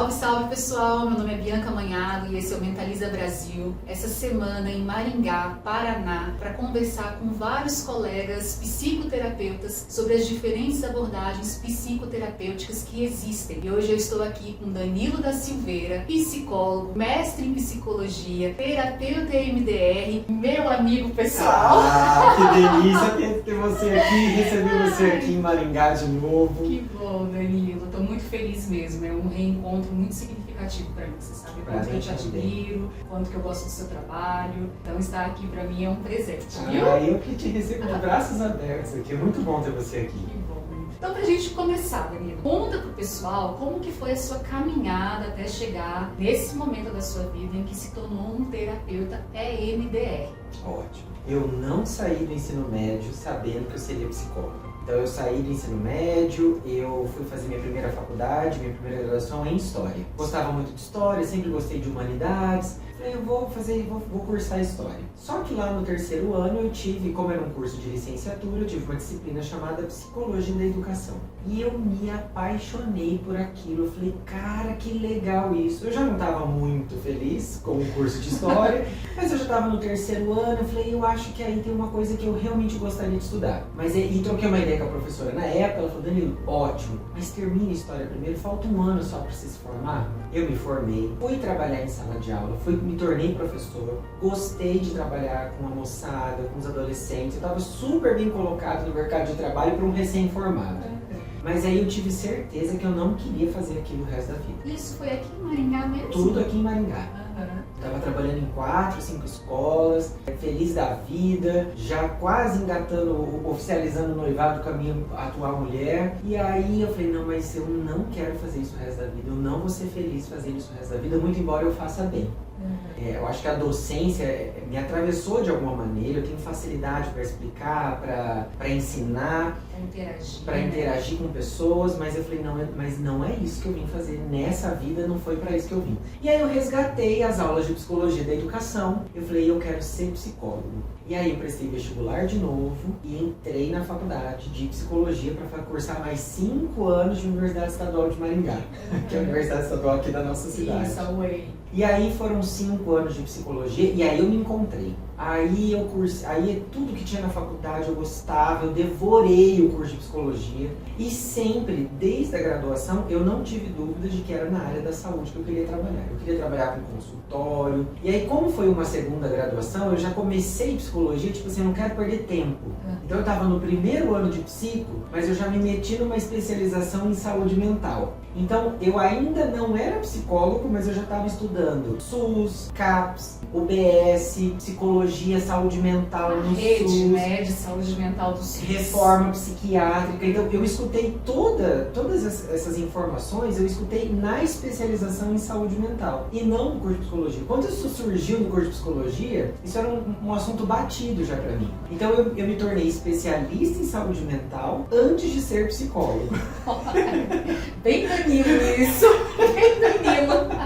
Salve, salve pessoal! Meu nome é Bianca Manhago e esse é o Mentaliza Brasil. Essa semana em Maringá, Paraná, para conversar com vários colegas psicoterapeutas sobre as diferentes abordagens psicoterapêuticas que existem. E hoje eu estou aqui com Danilo da Silveira, psicólogo, mestre em psicologia, terapeuta EMDR, meu amigo pessoal. Ah, que delícia ter você aqui, receber você aqui em Maringá de novo. Que bom, Danilo. Estou muito feliz mesmo. É um reencontro muito significativo para mim. Você sabe quanto eu te admiro, quanto que eu gosto do seu trabalho. Então estar aqui para mim é um presente, viu? Eu que te recebo de braços abertos aqui. É muito bom ter você aqui. Que bom. Então, pra gente começar, Danilo, conta pro pessoal como que foi a sua caminhada até chegar nesse momento da sua vida em que se tornou um terapeuta EMDR. Ótimo. Eu não saí do ensino médio sabendo que eu seria psicólogo. Então eu saí do ensino médio, eu fui fazer minha primeira faculdade, minha primeira graduação em História. Gostava muito de História, sempre gostei de Humanidades. Falei, eu vou cursar História. Só que lá no terceiro ano eu tive, como era um curso de licenciatura, eu tive uma disciplina chamada Psicologia da Educação. E eu me apaixonei por aquilo. Eu falei, cara, que legal isso. Eu já não estava muito feliz com o curso de História, mas eu já estava no terceiro ano. Eu falei, eu acho que aí tem uma coisa que eu realmente gostaria de estudar. E troquei uma ideia com a professora na época. Ela falou, Danilo, ótimo, mas termine História primeiro, falta um ano só para você se formar. Eu me formei, fui trabalhar em sala de aula, me tornei professor, gostei de trabalhar com a moçada, com os adolescentes. Eu estava super bem colocado no mercado de trabalho para um recém-formado. Mas aí eu tive certeza que eu não queria fazer aquilo o resto da vida. Isso foi aqui em Maringá mesmo? Tudo aqui em Maringá. Estava trabalhando em 4, 5 escolas, feliz da vida, já quase engatando, oficializando o noivado com a minha atual mulher. E aí eu falei, não, mas eu não quero fazer isso o resto da vida, eu não vou ser feliz fazendo isso o resto da vida, muito embora eu faça bem. Eu acho que a docência me atravessou de alguma maneira, eu tenho facilidade para explicar, para ensinar, para interagir com pessoas, mas eu falei, mas não é isso que eu vim fazer nessa vida, não foi para isso que eu vim. E aí eu resgatei as aulas de Psicologia da Educação, eu falei, eu quero ser psicólogo. E aí eu prestei vestibular de novo e entrei na faculdade de Psicologia para cursar mais 5 anos de Universidade Estadual de Maringá, que é a Universidade Estadual aqui da nossa cidade. Isso, away. E aí foram 5 anos de psicologia e aí eu me encontrei. Aí tudo que tinha na faculdade eu gostava, eu devorei o curso de psicologia e sempre, desde a graduação, eu não tive dúvidas de que era na área da saúde que eu queria trabalhar. Eu queria trabalhar com consultório. E aí, como foi uma segunda graduação, eu já comecei psicologia, tipo assim, eu não quero perder tempo. Então eu estava no primeiro ano de psico, mas eu já me meti numa especialização em saúde mental. Então eu ainda não era psicólogo, mas eu já estava estudando SUS, CAPS, UBS, psicologia, saúde mental no rede, SUS, né, de saúde mental do SUS, reforma psiquiátrica. Então eu escutei todas essas informações, eu escutei na especialização em saúde mental e não no curso de psicologia. Quando isso surgiu no curso de psicologia, isso era um assunto batido já para mim. Então eu me tornei especialista em saúde mental antes de ser psicólogo. Bem Danilo isso, bem Danilo.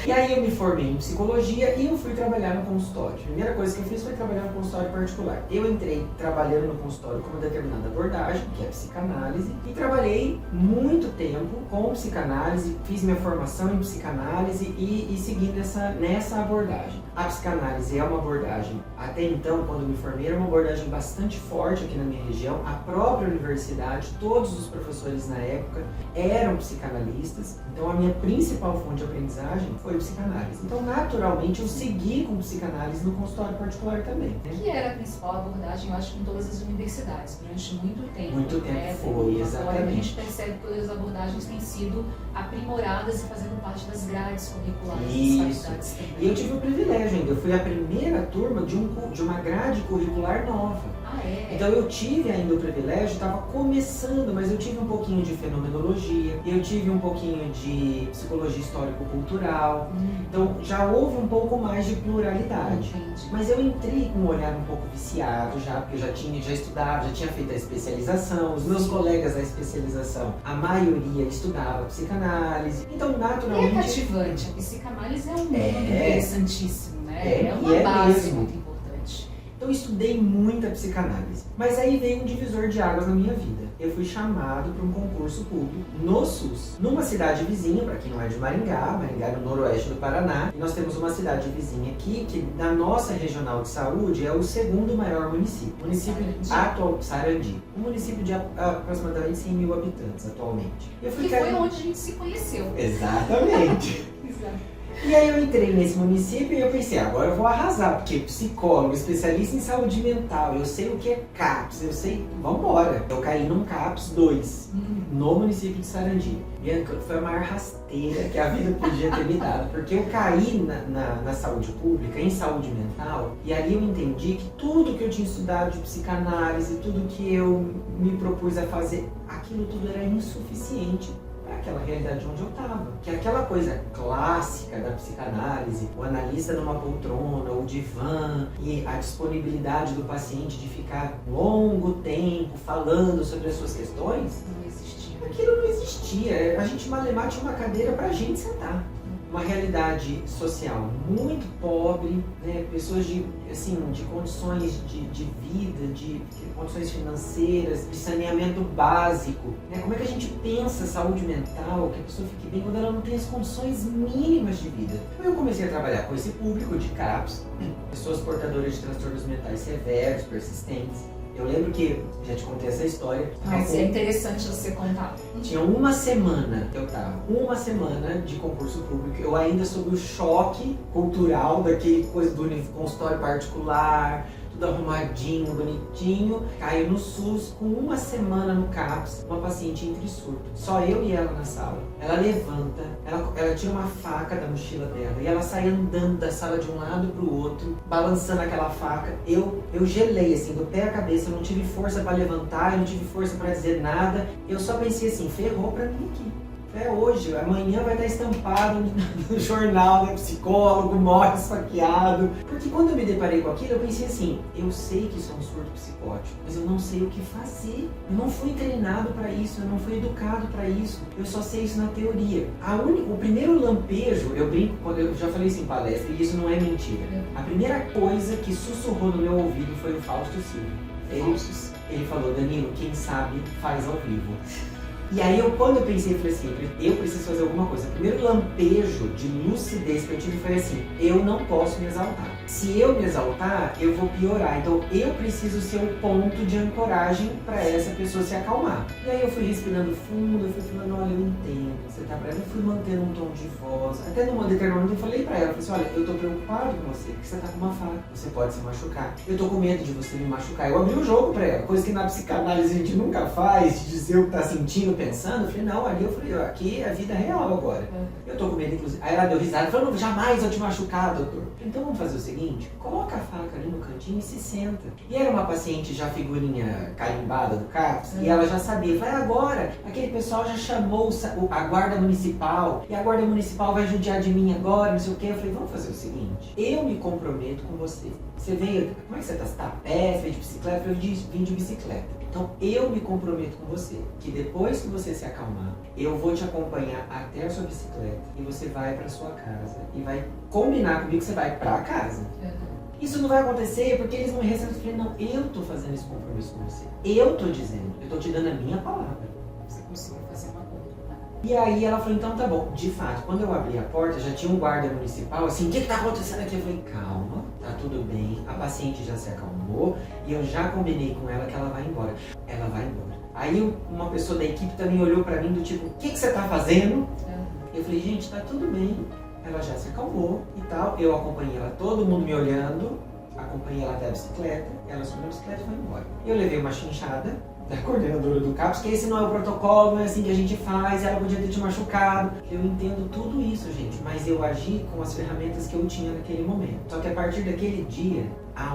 E aí eu me formei em psicologia e eu fui trabalhar no consultório. A primeira coisa que eu fiz foi trabalhar no consultório particular. Eu entrei trabalhando no consultório com uma determinada abordagem, que é a psicanálise, e trabalhei muito tempo com psicanálise, fiz minha formação em psicanálise e segui nessa abordagem. A psicanálise é uma abordagem, até então, quando eu me formei, era uma abordagem bastante forte aqui na minha região. A própria universidade, todos os professores na época eram psicanalistas, então a minha principal fonte de aprendizagem foi psicanálise. Então, naturalmente, eu segui com psicanálise no consultório particular também. Que era a principal abordagem, eu acho que em todas as universidades, durante muito tempo. Muito tempo foi, exatamente. Agora a gente percebe que todas as abordagens têm sido aprimoradas e fazendo parte das grades curriculares das faculdades também. E eu tive o privilégio ainda, eu fui a primeira turma de uma grade curricular nova. Então eu tive ainda o privilégio, estava começando, mas eu tive um pouquinho de fenomenologia, eu tive um pouquinho de psicologia histórico-cultural, então já houve um pouco mais de pluralidade. Entendi. Mas eu entrei com um olhar um pouco viciado já, porque eu já estudava, já tinha feito a especialização, os meus colegas da especialização, a maioria estudava psicanálise, então naturalmente... É cativante, a psicanálise é um mundo interessantíssimo, né? É uma base mesmo. muito importante. Então eu estudei muita psicanálise. Mas aí veio um divisor de águas na minha vida. Eu fui chamado para um concurso público no SUS, numa cidade vizinha, para quem não é de Maringá é no noroeste do Paraná, e nós temos uma cidade vizinha aqui, que na nossa regional de saúde é o segundo maior município. Município atual, Sarandi. Um município de aproximadamente 100 mil habitantes atualmente. Que foi onde a gente se conheceu. Exatamente. Exato. E aí eu entrei nesse município e eu pensei, agora eu vou arrasar, porque psicólogo, especialista em saúde mental, eu sei o que é CAPS, eu sei, vambora. Eu caí num CAPS 2, no município de Sarandi. Bianca, foi a maior rasteira que a vida podia ter me dado, porque eu caí na saúde pública, em saúde mental, e ali eu entendi que tudo que eu tinha estudado de psicanálise, tudo que eu me propus a fazer, aquilo tudo era insuficiente aquela realidade onde eu estava. Que aquela coisa clássica da psicanálise, o analista numa poltrona, o divã e a disponibilidade do paciente de ficar longo tempo falando sobre as suas questões, não existia. Aquilo não existia. A gente malemar tinha uma cadeira pra gente sentar. Uma realidade social muito pobre, né? Pessoas de condições de vida, de condições financeiras, de saneamento básico. Né? Como é que a gente pensa saúde mental, que a pessoa fique bem quando ela não tem as condições mínimas de vida? Então eu comecei a trabalhar com esse público de CAPS, pessoas portadoras de transtornos mentais severos, persistentes. Eu lembro que, já te contei essa história. Mas é interessante você contar. Tinha uma semana que eu tava, uma semana de concurso público, eu ainda sob o choque cultural daquele coisa do consultório particular, tudo arrumadinho, bonitinho, caio no SUS com uma semana no CAPS, uma paciente entre surto. Só eu e ela na sala. Ela levanta, ela tira uma faca da mochila dela e ela sai andando da sala de um lado pro outro, balançando aquela faca. Eu gelei assim, do pé à cabeça, eu não tive força para levantar, eu não tive força para dizer nada. Eu só pensei assim, ferrou pra mim aqui. É hoje, amanhã vai estar estampado no jornal, né? Psicólogo morre esfaqueado. Porque quando eu me deparei com aquilo, eu pensei assim, eu sei que isso é um surto psicótico, mas eu não sei o que fazer. Eu não fui treinado para isso, eu não fui educado para isso. Eu só sei isso na teoria. O primeiro lampejo, eu brinco, quando eu já falei isso em palestra, e isso não é mentira. A primeira coisa que sussurrou no meu ouvido foi o Fausto Silva. Ele falou, Danilo, quem sabe faz ao vivo. E aí, quando eu pensei, eu falei assim, eu preciso fazer alguma coisa. O primeiro lampejo de lucidez que eu tive foi assim, eu não posso me exaltar. Se eu me exaltar, eu vou piorar. Então, eu preciso ser o ponto de ancoragem para essa pessoa se acalmar. E aí, eu fui respirando fundo, eu fui falando, olha, eu entendo, você tá brava. Eu fui mantendo um tom de voz. Até numa determinada momento, eu falei pra ela, eu falei assim, olha, eu tô preocupado com você, porque você tá com uma faca, você pode se machucar. Eu tô com medo de você me machucar. Eu abri o jogo pra ela, coisa que na psicanálise a gente nunca faz, de dizer o que tá sentindo, pensando. Eu falei, não, ali eu falei, ó, aqui é a vida real agora. Eu tô com medo, inclusive. Aí ela deu risada e falou, não, jamais eu te machucar, doutor. Então vamos fazer o seguinte, coloca a faca ali no cantinho e se senta. E era uma paciente já figurinha carimbada do CAPS, e ela já sabia. Falei, agora, aquele pessoal já chamou a guarda municipal, e a guarda municipal vai judiar de mim agora, não sei o quê. Eu falei, vamos fazer o seguinte, eu me comprometo com você. Você veio, como é que você tá? Você tá a pé, você veio de bicicleta? Eu vim de bicicleta. Então, eu me comprometo com você, que depois que você se acalmar, eu vou te acompanhar até a sua bicicleta e você vai para sua casa e vai combinar comigo que você vai para casa. Isso não vai acontecer porque eles não recebem. Eu falei, não, eu tô fazendo esse compromisso com você. Eu tô dizendo, eu tô te dando a minha palavra. Você conseguiu fazer uma conta, né? E aí ela falou, então tá bom. De fato, quando eu abri a porta, já tinha um guarda municipal, assim, o que tá acontecendo aqui? Eu falei, calma, tá tudo bem, a paciente já se acalmou e eu já combinei com ela que ela vai embora. Ela vai embora. Aí uma pessoa da equipe também olhou pra mim do tipo, o que você tá fazendo? Eu falei, gente, tá tudo bem. Ela já se acalmou e tal. Eu acompanhei ela, todo mundo me olhando, acompanhei ela até a bicicleta, ela subiu a bicicleta e foi embora. Eu levei uma chinchada da coordenadora do CAPS, que esse não é o protocolo, não é assim que a gente faz, ela podia ter te machucado. Eu entendo tudo isso, gente, mas eu agi com as ferramentas que eu tinha naquele momento. Só que a partir daquele dia,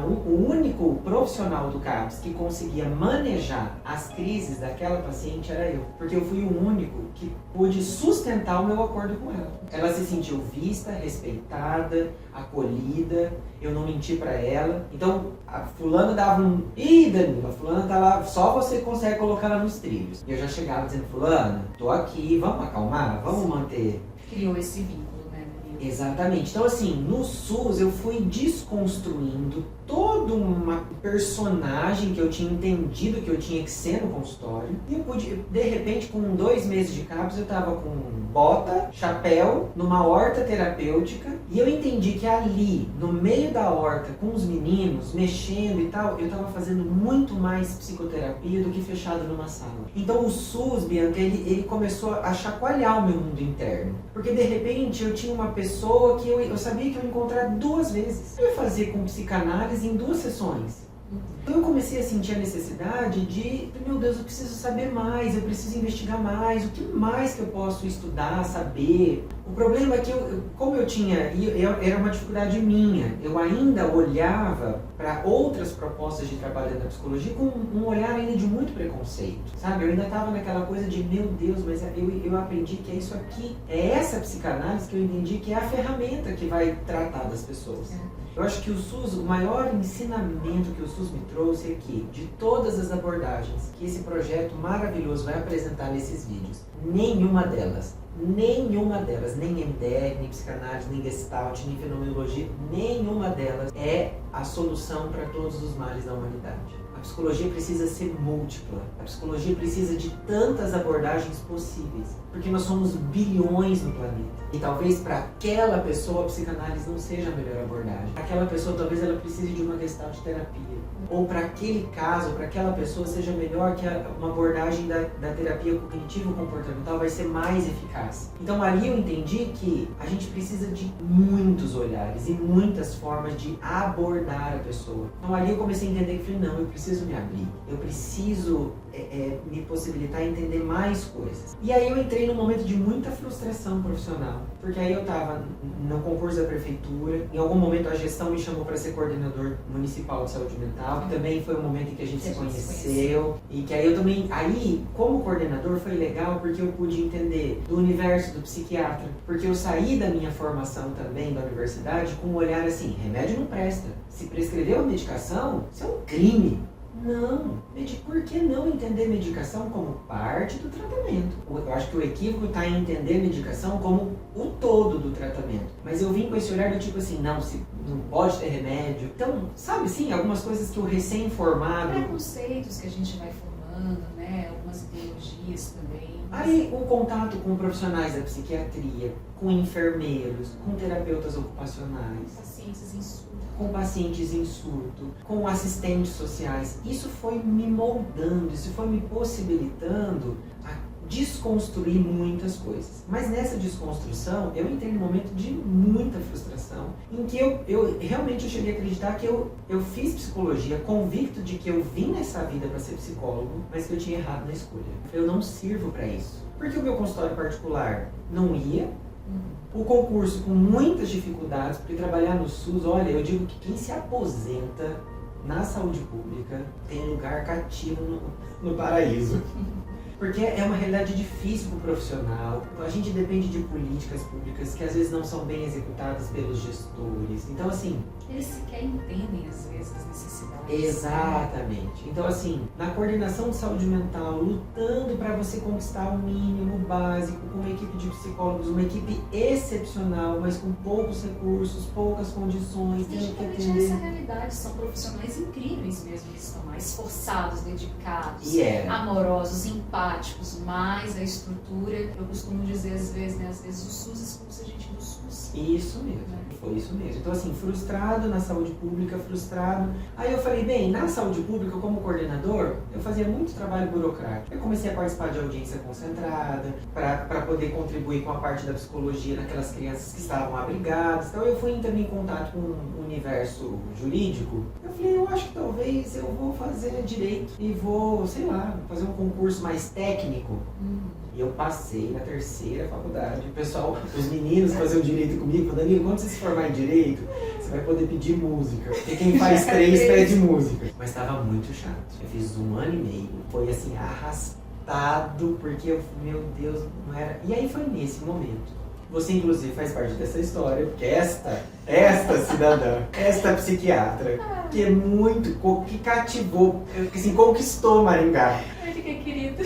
o único profissional do CAPS que conseguia manejar as crises daquela paciente era eu. Porque eu fui o único que pude sustentar o meu acordo com ela. Ela se sentiu vista, respeitada, acolhida, eu não menti pra ela. Então, a fulana dava um... Ih, Danilo, a fulana tá lá, só você consegue colocar ela nos trilhos. E eu já chegava dizendo, fulana, tô aqui, vamos acalmar, vamos manter... Criou esse vínculo, né? Exatamente. Então, assim, no SUS eu fui desconstruindo todo toda uma personagem que eu tinha entendido que eu tinha que ser no consultório. E eu pude, de repente, com 2 meses de CAPS, eu tava com bota, chapéu, numa horta terapêutica. E eu entendi que ali, no meio da horta, com os meninos, mexendo e tal, eu tava fazendo muito mais psicoterapia do que fechado numa sala. Então o SUS, Bianca, ele começou a chacoalhar o meu mundo interno. Porque de repente eu tinha uma pessoa que eu sabia que eu ia encontrar 2 vezes. Eu ia fazer com psicanálise em 2 sessões. Então eu comecei a sentir a necessidade de, meu Deus, eu preciso saber mais, eu preciso investigar mais, o que mais que eu posso estudar, saber. O problema é que como eu tinha, era uma dificuldade minha, eu ainda olhava para outras propostas de trabalho da psicologia com um olhar ainda de muito preconceito, sabe? Eu ainda estava naquela coisa de, meu Deus, mas eu aprendi que é isso aqui, é essa psicanálise que eu entendi que é a ferramenta que vai tratar das pessoas. Eu acho que o SUS, o maior ensinamento que o SUS me trouxe é que, de todas as abordagens que esse projeto maravilhoso vai apresentar nesses vídeos, nenhuma delas, nem MDR, nem psicanálise, nem Gestalt, nem fenomenologia, nenhuma delas é a solução para todos os males da humanidade. A psicologia precisa ser múltipla, a psicologia precisa de tantas abordagens possíveis, porque nós somos bilhões no planeta. E talvez para aquela pessoa a psicanálise não seja a melhor abordagem. Aquela pessoa talvez ela precise de uma Gestalt terapia. Ou para aquele caso, para aquela pessoa seja melhor que uma abordagem da terapia cognitivo-comportamental vai ser mais eficaz. Então ali eu entendi que a gente precisa de muitos olhares e muitas formas de abordar a pessoa. Então ali eu comecei a entender que falei, não, eu preciso me abrir, eu preciso me possibilitar entender mais coisas. E aí eu entrei num momento de muita frustração profissional, porque aí eu estava no concurso da prefeitura, em algum momento a gestão me chamou para ser coordenador municipal de saúde mental, que também foi um momento em que a gente se conheceu, e que aí eu também, como coordenador foi legal porque eu pude entender do universo do psiquiatra, porque eu saí da minha formação também da universidade com um olhar assim, remédio não presta, se prescreveu a medicação, isso é um crime. Não, por que não entender medicação como parte do tratamento? Eu acho que o equívoco está em entender medicação como o todo do tratamento. Mas eu vim com esse olhar do tipo assim, não pode ter remédio. Então, sabe sim, algumas coisas que o recém-formado... Preconceitos que a gente vai formando, né? Algumas ideologias também. Aí o contato com profissionais da psiquiatria, com enfermeiros, com terapeutas ocupacionais. Com pacientes em surto, com assistentes sociais. Isso foi me moldando, isso foi me possibilitando a desconstruir muitas coisas. Mas nessa desconstrução, eu entrei num momento de muita frustração, em que eu realmente cheguei a acreditar que eu fiz psicologia convicto de que eu vim nessa vida para ser psicólogo, mas que eu tinha errado na escolha. Eu não sirvo para isso. Porque o meu consultório particular não ia, o concurso com muitas dificuldades, porque trabalhar no SUS, olha, eu digo que quem se aposenta na saúde pública tem lugar cativo no paraíso. Porque é uma realidade difícil para o profissional, a gente depende de políticas públicas que às vezes não são bem executadas pelos gestores. Então assim... Eles sequer entendem às vezes as necessidades. Exatamente. Então assim, na coordenação de saúde mental, lutando para você conquistar o mínimo básico, com uma equipe de psicólogos, uma equipe excepcional, mas com poucos recursos, poucas condições. E justamente essa realidade, são profissionais incríveis mesmo, que estão mais esforçados, dedicados, amorosos, empáticos, mas a estrutura, eu costumo dizer às vezes, às vezes o SUS expulsa a gente do SUS. Isso mesmo, foi isso mesmo. Então assim, frustrado na saúde pública, frustrado. Aí eu falei, bem, na saúde pública, como coordenador, eu fazia muito trabalho burocrático. Eu comecei a participar de audiência concentrada, para poder contribuir com a parte da psicologia naquelas crianças que estavam abrigadas. Então eu fui também em contato com o universo jurídico. Eu falei, eu acho que talvez eu vou fazer direito e vou, sei lá, fazer um concurso mais técnico. E eu passei na 3ª faculdade. O pessoal, os meninos faziam direito comigo, Danilo, quando você se formar em direito, você vai poder pedir música. Porque quem faz 3 pede música. Mas estava muito chato. Eu fiz 1 ano e meio. Foi assim, arrastado, porque eu, meu Deus, não era... E aí foi nesse momento. Você, inclusive, faz parte dessa história, porque esta cidadã, esta psiquiatra, que é muito, que cativou, que assim, conquistou Maringá. Ai, que querido.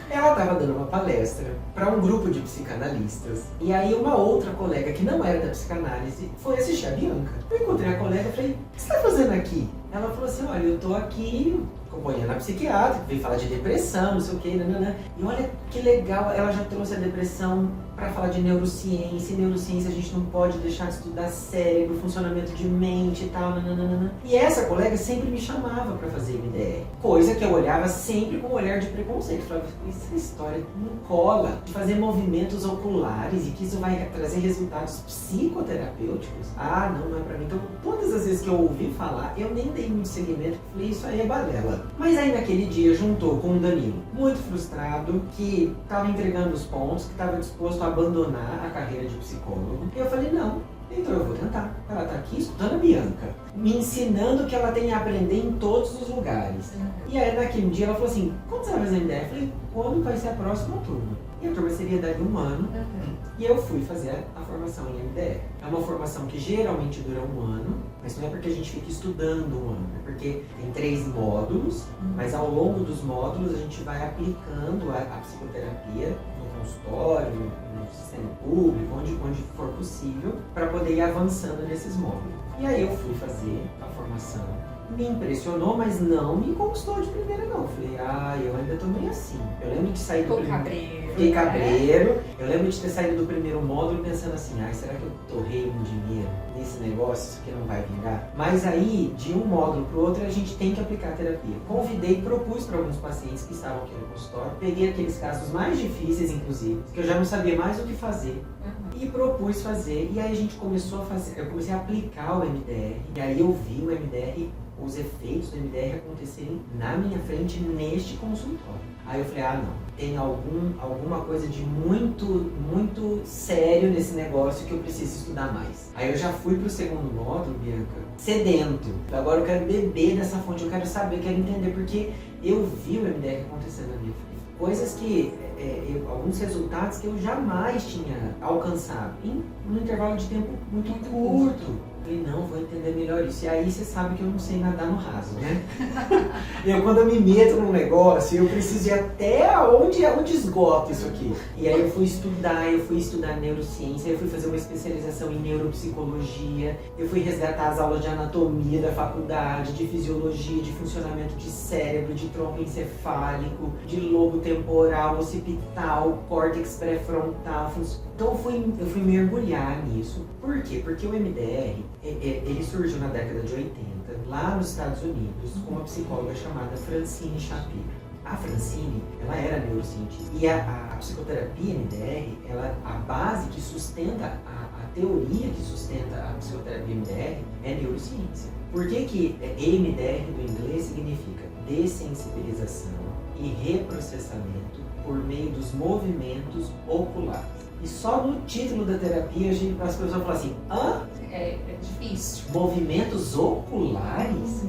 Ela estava dando uma palestra para um grupo de psicanalistas. E aí uma outra colega que não era da psicanálise foi assistir a Bianca. Eu encontrei a colega e falei, o que você está fazendo aqui? Ela falou assim, olha, eu tô aqui acompanhando a psiquiatra, que veio falar de depressão, não sei o que, nananã. E olha que legal, ela já trouxe a depressão para falar de neurociência. E neurociência a gente não pode deixar de estudar cérebro, funcionamento de mente e tal, nananana. E essa colega sempre me chamava para fazer MDR. Coisa que eu olhava sempre com um olhar de preconceito. Eu falava, essa história não cola. De fazer movimentos oculares e que isso vai trazer resultados psicoterapêuticos. Ah, não é para mim. Então, todas as vezes que eu ouvi falar, eu nem dei muito seguimento. Falei, isso aí é balela. Mas aí naquele dia juntou com o Danilo, muito frustrado, que estava entregando os pontos, que estava disposto a abandonar a carreira de psicólogo. E eu falei, não, então eu vou tentar. Ela está aqui escutando a Bianca, me ensinando o que ela tem a aprender em todos os lugares. E aí naquele dia ela falou assim, quando você vai fazer MDR? Eu falei, quando vai ser a próxima turma? E a turma seria daqui a um ano. E eu fui fazer a formação em MDR. É uma formação que geralmente dura um ano, mas não é porque a gente fica estudando um ano, é porque tem 3 módulos, mas ao longo dos módulos a gente vai aplicando a psicoterapia no consultório, no sistema público, onde for possível, para poder ir avançando nesses módulos. E aí eu fui fazer a formação. Me impressionou, mas não me conquistou de primeira não. Falei, eu ainda tô meio assim. Eu lembro de sair do primeiro... Fiquei cabreiro. Eu lembro de ter saído do primeiro módulo pensando assim, será que eu torrei um dinheiro nesse negócio? Isso aqui não vai vingar? Mas aí, de um módulo pro outro, a gente tem que aplicar a terapia. Convidei, propus para alguns pacientes que estavam aqui no consultório. Peguei aqueles casos mais difíceis, inclusive, que eu já não sabia mais o que fazer. E propus fazer. E aí a gente começou a fazer, eu comecei a aplicar o MDR. E aí eu vi o MDR, os efeitos do MDR acontecerem na minha frente neste consultório. Aí eu falei, não, tem alguma coisa de muito sério nesse negócio que eu preciso estudar mais. Aí eu já fui pro segundo módulo, Bianca, sedento. Agora eu quero beber dessa fonte, eu quero saber, eu quero entender, porque eu vi o MDR acontecendo na minha frente. Coisas que, alguns resultados que eu jamais tinha alcançado em um intervalo de tempo muito curto. Falei, não, vou entender melhor isso. E aí você sabe que eu não sei nadar no raso, né? Quando eu me meto num negócio, eu preciso ir até onde esgota isso aqui. E aí eu fui estudar neurociência, eu fui fazer uma especialização em neuropsicologia, eu fui resgatar as aulas de anatomia da faculdade, de fisiologia, de funcionamento de cérebro, de tronco encefálico, de lobo temporal, occipital, córtex pré-frontal. Então eu fui mergulhar nisso. Por quê? Porque o MDR, ele surgiu na década de 80, lá nos Estados Unidos, com uma psicóloga chamada Francine Shapiro. A Francine, ela era neurocientista. E a psicoterapia MDR, a base que sustenta, a teoria que sustenta a psicoterapia MDR é neurociência. Por que MDR do inglês significa dessensibilização e reprocessamento por meio dos movimentos oculares? E só no título da terapia as pessoas falam assim, É difícil. Movimentos oculares?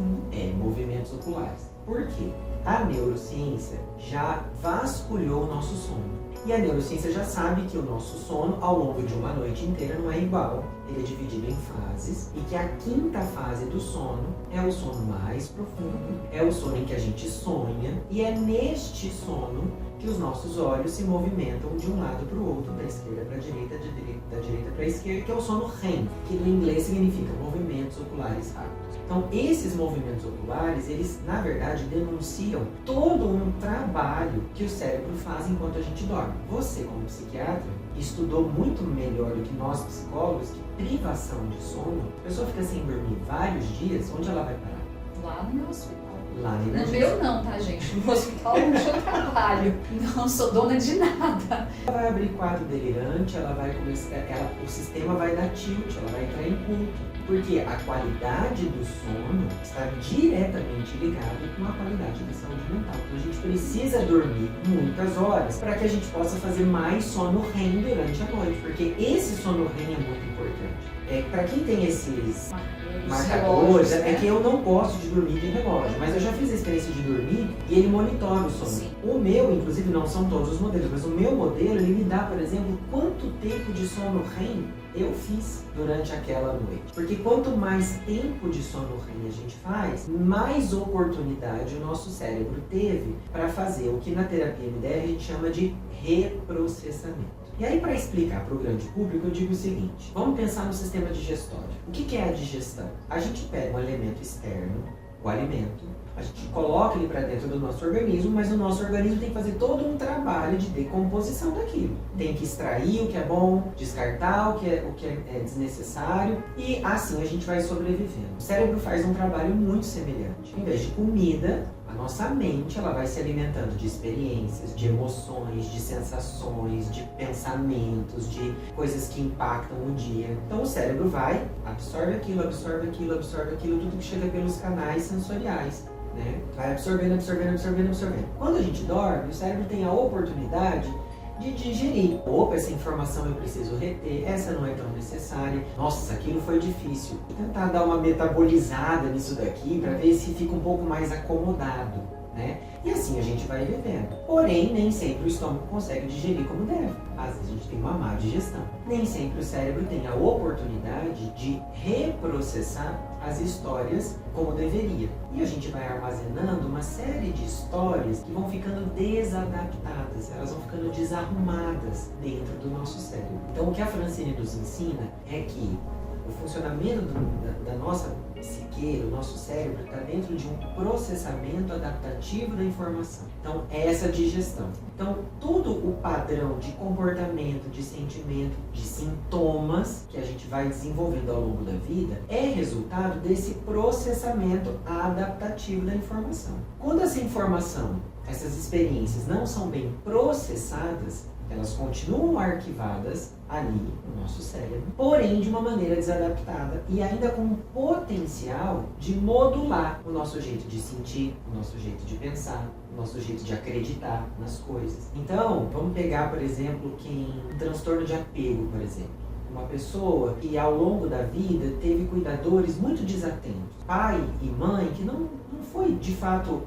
Movimentos oculares. Por quê? A neurociência já vasculhou o nosso sono. E a neurociência já sabe que o nosso sono, ao longo de uma noite inteira, não é igual. Ele é dividido em fases e que a 5ª fase do sono é o sono mais profundo, é o sono em que a gente sonha, e é neste sono que os nossos olhos se movimentam de um lado para o outro, da esquerda para a direita, da direita para a esquerda, que é o sono REM, que no inglês significa movimentos oculares rápidos. Então, esses movimentos oculares, eles, na verdade, denunciam todo um trabalho que o cérebro faz enquanto a gente dorme. Você, como psiquiatra, estudou muito melhor do que nós, psicólogos, que privação de sono, a pessoa fica sem dormir vários dias, onde ela vai parar? Lá no meu hospital. Lá na No emergência. meu não, tá, gente? No hospital onde eu trabalho. Não sou dona de nada. Ela vai abrir quadro delirante, ela vai começar, o sistema vai dar tilt, ela vai entrar em culto. Porque a qualidade do sono está diretamente ligada com a qualidade da saúde mental. Então a gente precisa dormir muitas horas para que a gente possa fazer mais sono REM durante a noite. Porque esse sono REM é muito importante. Para quem tem esses marcadores, é que eu não gosto de dormir de relógio, mas eu já fiz a experiência de dormir e ele monitora o sono. Sim. O meu, inclusive não são todos os modelos, mas o meu modelo, ele me dá, por exemplo, quanto tempo de sono REM eu fiz durante aquela noite. Porque quanto mais tempo de sono REM a gente faz, mais oportunidade o nosso cérebro teve para fazer o que na terapia MDR a gente chama de reprocessamento. E aí, para explicar para o grande público, eu digo o seguinte: vamos pensar no sistema digestório. O que é a digestão? A gente pega um elemento externo, o alimento, a gente coloca ele para dentro do nosso organismo, mas o nosso organismo tem que fazer todo um trabalho de decomposição daquilo. Tem que extrair o que é bom, descartar o que é desnecessário, e assim a gente vai sobrevivendo. O cérebro faz um trabalho muito semelhante. Em vez de comida, a nossa mente ela vai se alimentando de experiências, de emoções, de sensações, de pensamentos, de coisas que impactam o dia. Então o cérebro vai, absorve aquilo, tudo que chega pelos canais sensoriais, né? Vai absorvendo. Quando a gente dorme, o cérebro tem a oportunidade de digerir. Opa, essa informação eu preciso reter, essa não é tão necessária. Nossa, aquilo foi difícil. Vou tentar dar uma metabolizada nisso daqui para ver se fica um pouco mais acomodado, né? E assim a gente vai vivendo. Porém, nem sempre o estômago consegue digerir como deve. Às vezes a gente tem uma má digestão. Nem sempre o cérebro tem a oportunidade de reprocessar as histórias como deveria. E a gente vai armazenando uma série de histórias que vão ficando desadaptadas, elas vão ficando desarrumadas dentro do nosso cérebro. Então o que a Francine nos ensina é que o funcionamento da nossa psique, do nosso cérebro, está dentro de um processamento adaptativo da informação. Então, é essa digestão. Então, todo o padrão de comportamento, de sentimento, de sintomas que a gente vai desenvolvendo ao longo da vida é resultado desse processamento adaptativo da informação. Quando essa informação, essas experiências não são bem processadas, elas continuam arquivadas ali no nosso cérebro, porém de uma maneira desadaptada e ainda com o potencial de modular o nosso jeito de sentir, o nosso jeito de pensar, o nosso jeito de acreditar nas coisas. Então, vamos pegar, por exemplo, um transtorno de apego, por exemplo. Uma pessoa que ao longo da vida teve cuidadores muito desatentos, pai e mãe que não foi de fato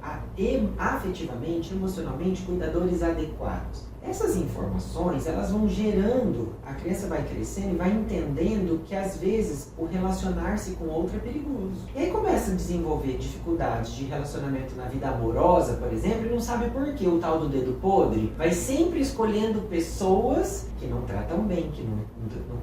afetivamente, emocionalmente cuidadores adequados. Essas informações, elas vão gerando, a criança vai crescendo e vai entendendo que às vezes o relacionar-se com outro é perigoso. E aí começa a desenvolver dificuldades de relacionamento na vida amorosa, por exemplo, e não sabe por que o tal do dedo podre vai sempre escolhendo pessoas que não tratam bem, que não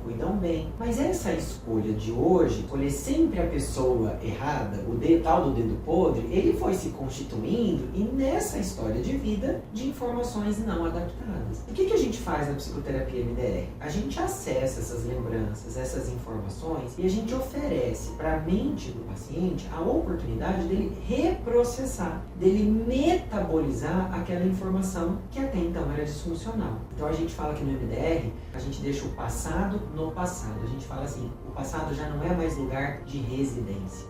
cuidam bem. Mas essa escolha de hoje, escolher sempre a pessoa errada, tal do dedo podre, ele foi se constituindo e nessa história de vida de informações não adaptadas. O que a gente faz na psicoterapia MDR? A gente acessa essas lembranças, essas informações e a gente oferece para a mente do paciente a oportunidade dele reprocessar, dele metabolizar aquela informação que até então era disfuncional. Então a gente fala que no MDR a gente deixa o passado no passado. A gente fala assim, o passado já não é mais lugar de residência.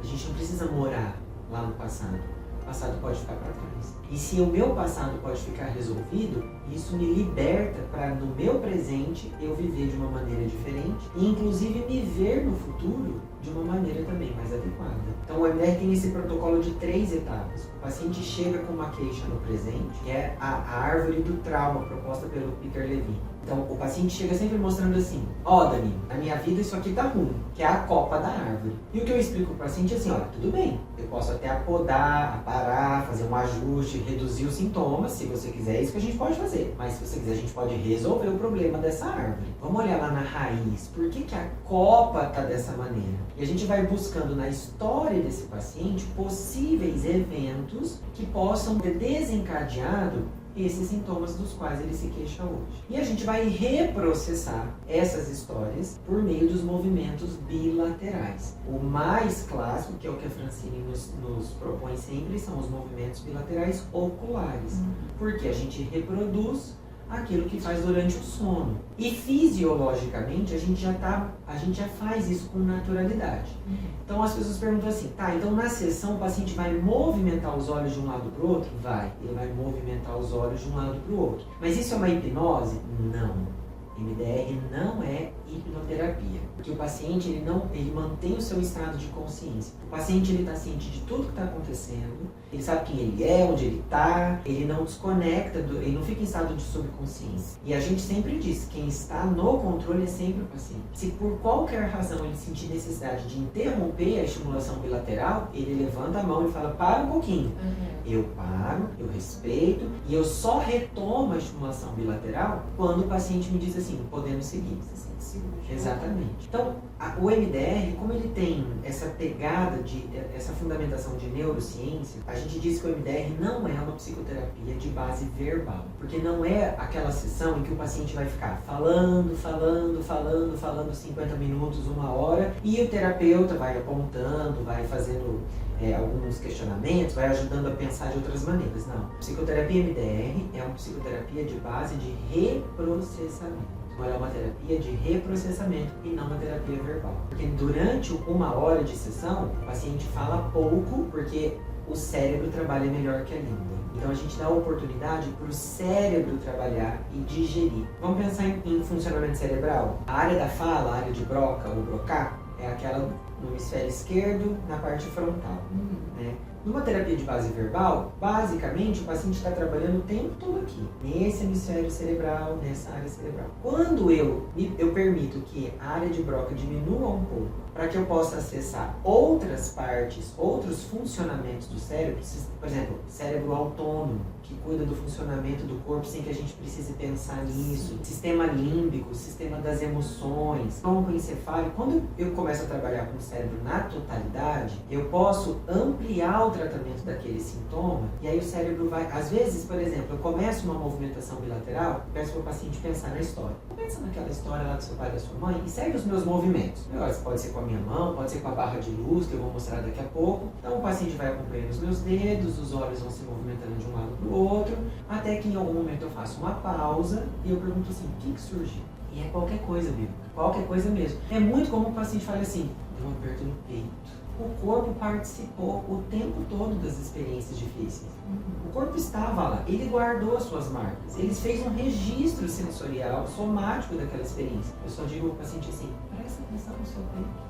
A gente não precisa morar lá no passado. O passado pode ficar para trás. E se o meu passado pode ficar resolvido, isso me liberta para no meu presente eu viver de uma maneira diferente e inclusive me ver no futuro de uma maneira também mais adequada. Então o MDR tem esse protocolo de 3 etapas. O paciente chega com uma queixa no presente, que é a árvore do trauma proposta pelo Peter Levine. Então o paciente chega sempre mostrando assim, Dani, na minha vida isso aqui tá ruim, que é a copa da árvore. E o que eu explico pro paciente é assim, olha, tudo bem, eu posso até apodar, aparar, fazer um ajuste, reduzir os sintomas, se você quiser, é isso que a gente pode fazer. Mas se você quiser, a gente pode resolver o problema dessa árvore. Vamos olhar lá na raiz, por que a copa tá dessa maneira? E a gente vai buscando na história desse paciente possíveis eventos que possam ter desencadeado esses sintomas dos quais ele se queixa hoje. E a gente vai reprocessar essas histórias por meio dos movimentos bilaterais. O mais clássico, que é o que a Francine nos propõe sempre, são os movimentos bilaterais oculares. Porque a gente reproduz aquilo que faz durante o sono. E fisiologicamente a gente já faz isso com naturalidade. Então as pessoas perguntam assim, tá, então na sessão o paciente vai movimentar os olhos de um lado para o outro? Vai, ele vai movimentar os olhos de um lado para o outro. Mas isso é uma hipnose? Não. MDR não é hipnoterapia, porque o paciente ele mantém o seu estado de consciência. O paciente ele está ciente de tudo que está acontecendo, ele sabe quem ele é, onde ele está, ele não desconecta, ele não fica em estado de subconsciência. E a gente sempre diz, quem está no controle é sempre o paciente. Se por qualquer razão ele sentir necessidade de interromper a estimulação bilateral, ele levanta a mão e fala, para um pouquinho. Eu paro, eu respeito e eu só retomo a estimulação bilateral quando o paciente me diz assim, podemos seguir. Exatamente. Então, o MDR, como ele tem essa pegada, essa fundamentação de neurociência, a gente diz que o MDR não é uma psicoterapia de base verbal. Porque não é aquela sessão em que o paciente vai ficar falando 50 minutos, 1 hora, e o terapeuta vai apontando, vai fazendo alguns questionamentos, vai ajudando a pensar de outras maneiras. Não. Psicoterapia MDR é uma psicoterapia de base de reprocessamento. Ela é uma terapia de reprocessamento e não uma terapia verbal. Porque durante 1 hora de sessão, o paciente fala pouco porque o cérebro trabalha melhor que a língua. Então a gente dá a oportunidade para o cérebro trabalhar e digerir. Vamos pensar em funcionamento cerebral? A área da fala, a área de Broca ou Broca, é aquela no hemisfério esquerdo, na parte frontal. Né? Numa terapia de base verbal, basicamente o paciente está trabalhando o tempo todo aqui, nesse hemisfério cerebral, nessa área cerebral. Quando eu permito que a área de Broca diminua um pouco, para que eu possa acessar outras partes, outros funcionamentos do cérebro, por exemplo, cérebro autônomo, que cuida do funcionamento do corpo sem que a gente precise pensar nisso, sistema límbico, sistema das emoções, tronco encefálico. Quando eu começo a trabalhar com o cérebro na totalidade, eu posso ampliar o tratamento daquele sintoma, e aí o cérebro vai, às vezes, por exemplo, eu começo uma movimentação bilateral, peço para o paciente pensar na história. Pensa naquela história lá do seu pai e da sua mãe e segue os meus movimentos. Pode ser com a minha mão, pode ser com a barra de luz, que eu vou mostrar daqui a pouco. Então o paciente vai acompanhando os meus dedos, os olhos vão se movimentando de um lado para o outro, até que em algum momento eu faço uma pausa e eu pergunto assim, o que surgiu? E é qualquer coisa, Bíblia, qualquer coisa mesmo. É muito comum o paciente fale assim, deu um aperto no peito. O corpo participou o tempo todo das experiências difíceis. O corpo estava lá, ele guardou as suas marcas, ele fez um registro sensorial, somático daquela experiência. Eu só digo ao paciente assim, presta atenção no seu peito.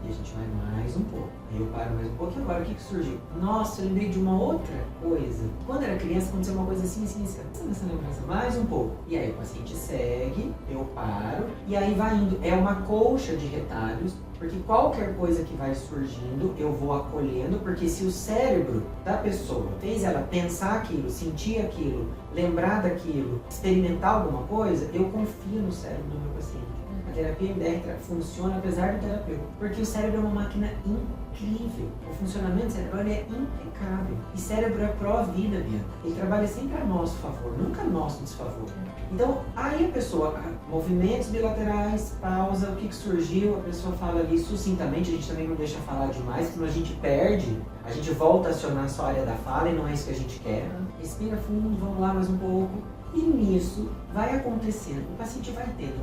E a gente vai mais um pouco. Aí eu paro mais um pouco e agora o que surgiu? Nossa, eu lembrei de uma outra coisa. Quando era criança aconteceu uma coisa assim. Nessa lembrança, mais um pouco. E aí o paciente segue, eu paro e aí vai indo. É uma colcha de retalhos, porque qualquer coisa que vai surgindo eu vou acolhendo, porque se o cérebro da pessoa fez ela pensar aquilo, sentir aquilo, lembrar daquilo, experimentar alguma coisa, eu confio no cérebro do meu paciente. A terapia MDR funciona apesar do terapeuta, porque o cérebro é uma máquina incrível. O funcionamento cerebral é impecável. E cérebro é pró-vida, Bia. Ele trabalha sempre a nosso favor, nunca a nosso desfavor. Então, aí a pessoa, movimentos bilaterais, pausa, o que surgiu, a pessoa fala ali sucintamente, a gente também não deixa falar demais, senão a gente perde, a gente volta a acionar só a área da fala e não é isso que a gente quer. Respira fundo, vamos lá mais um pouco. E nisso vai acontecendo, o paciente vai tendo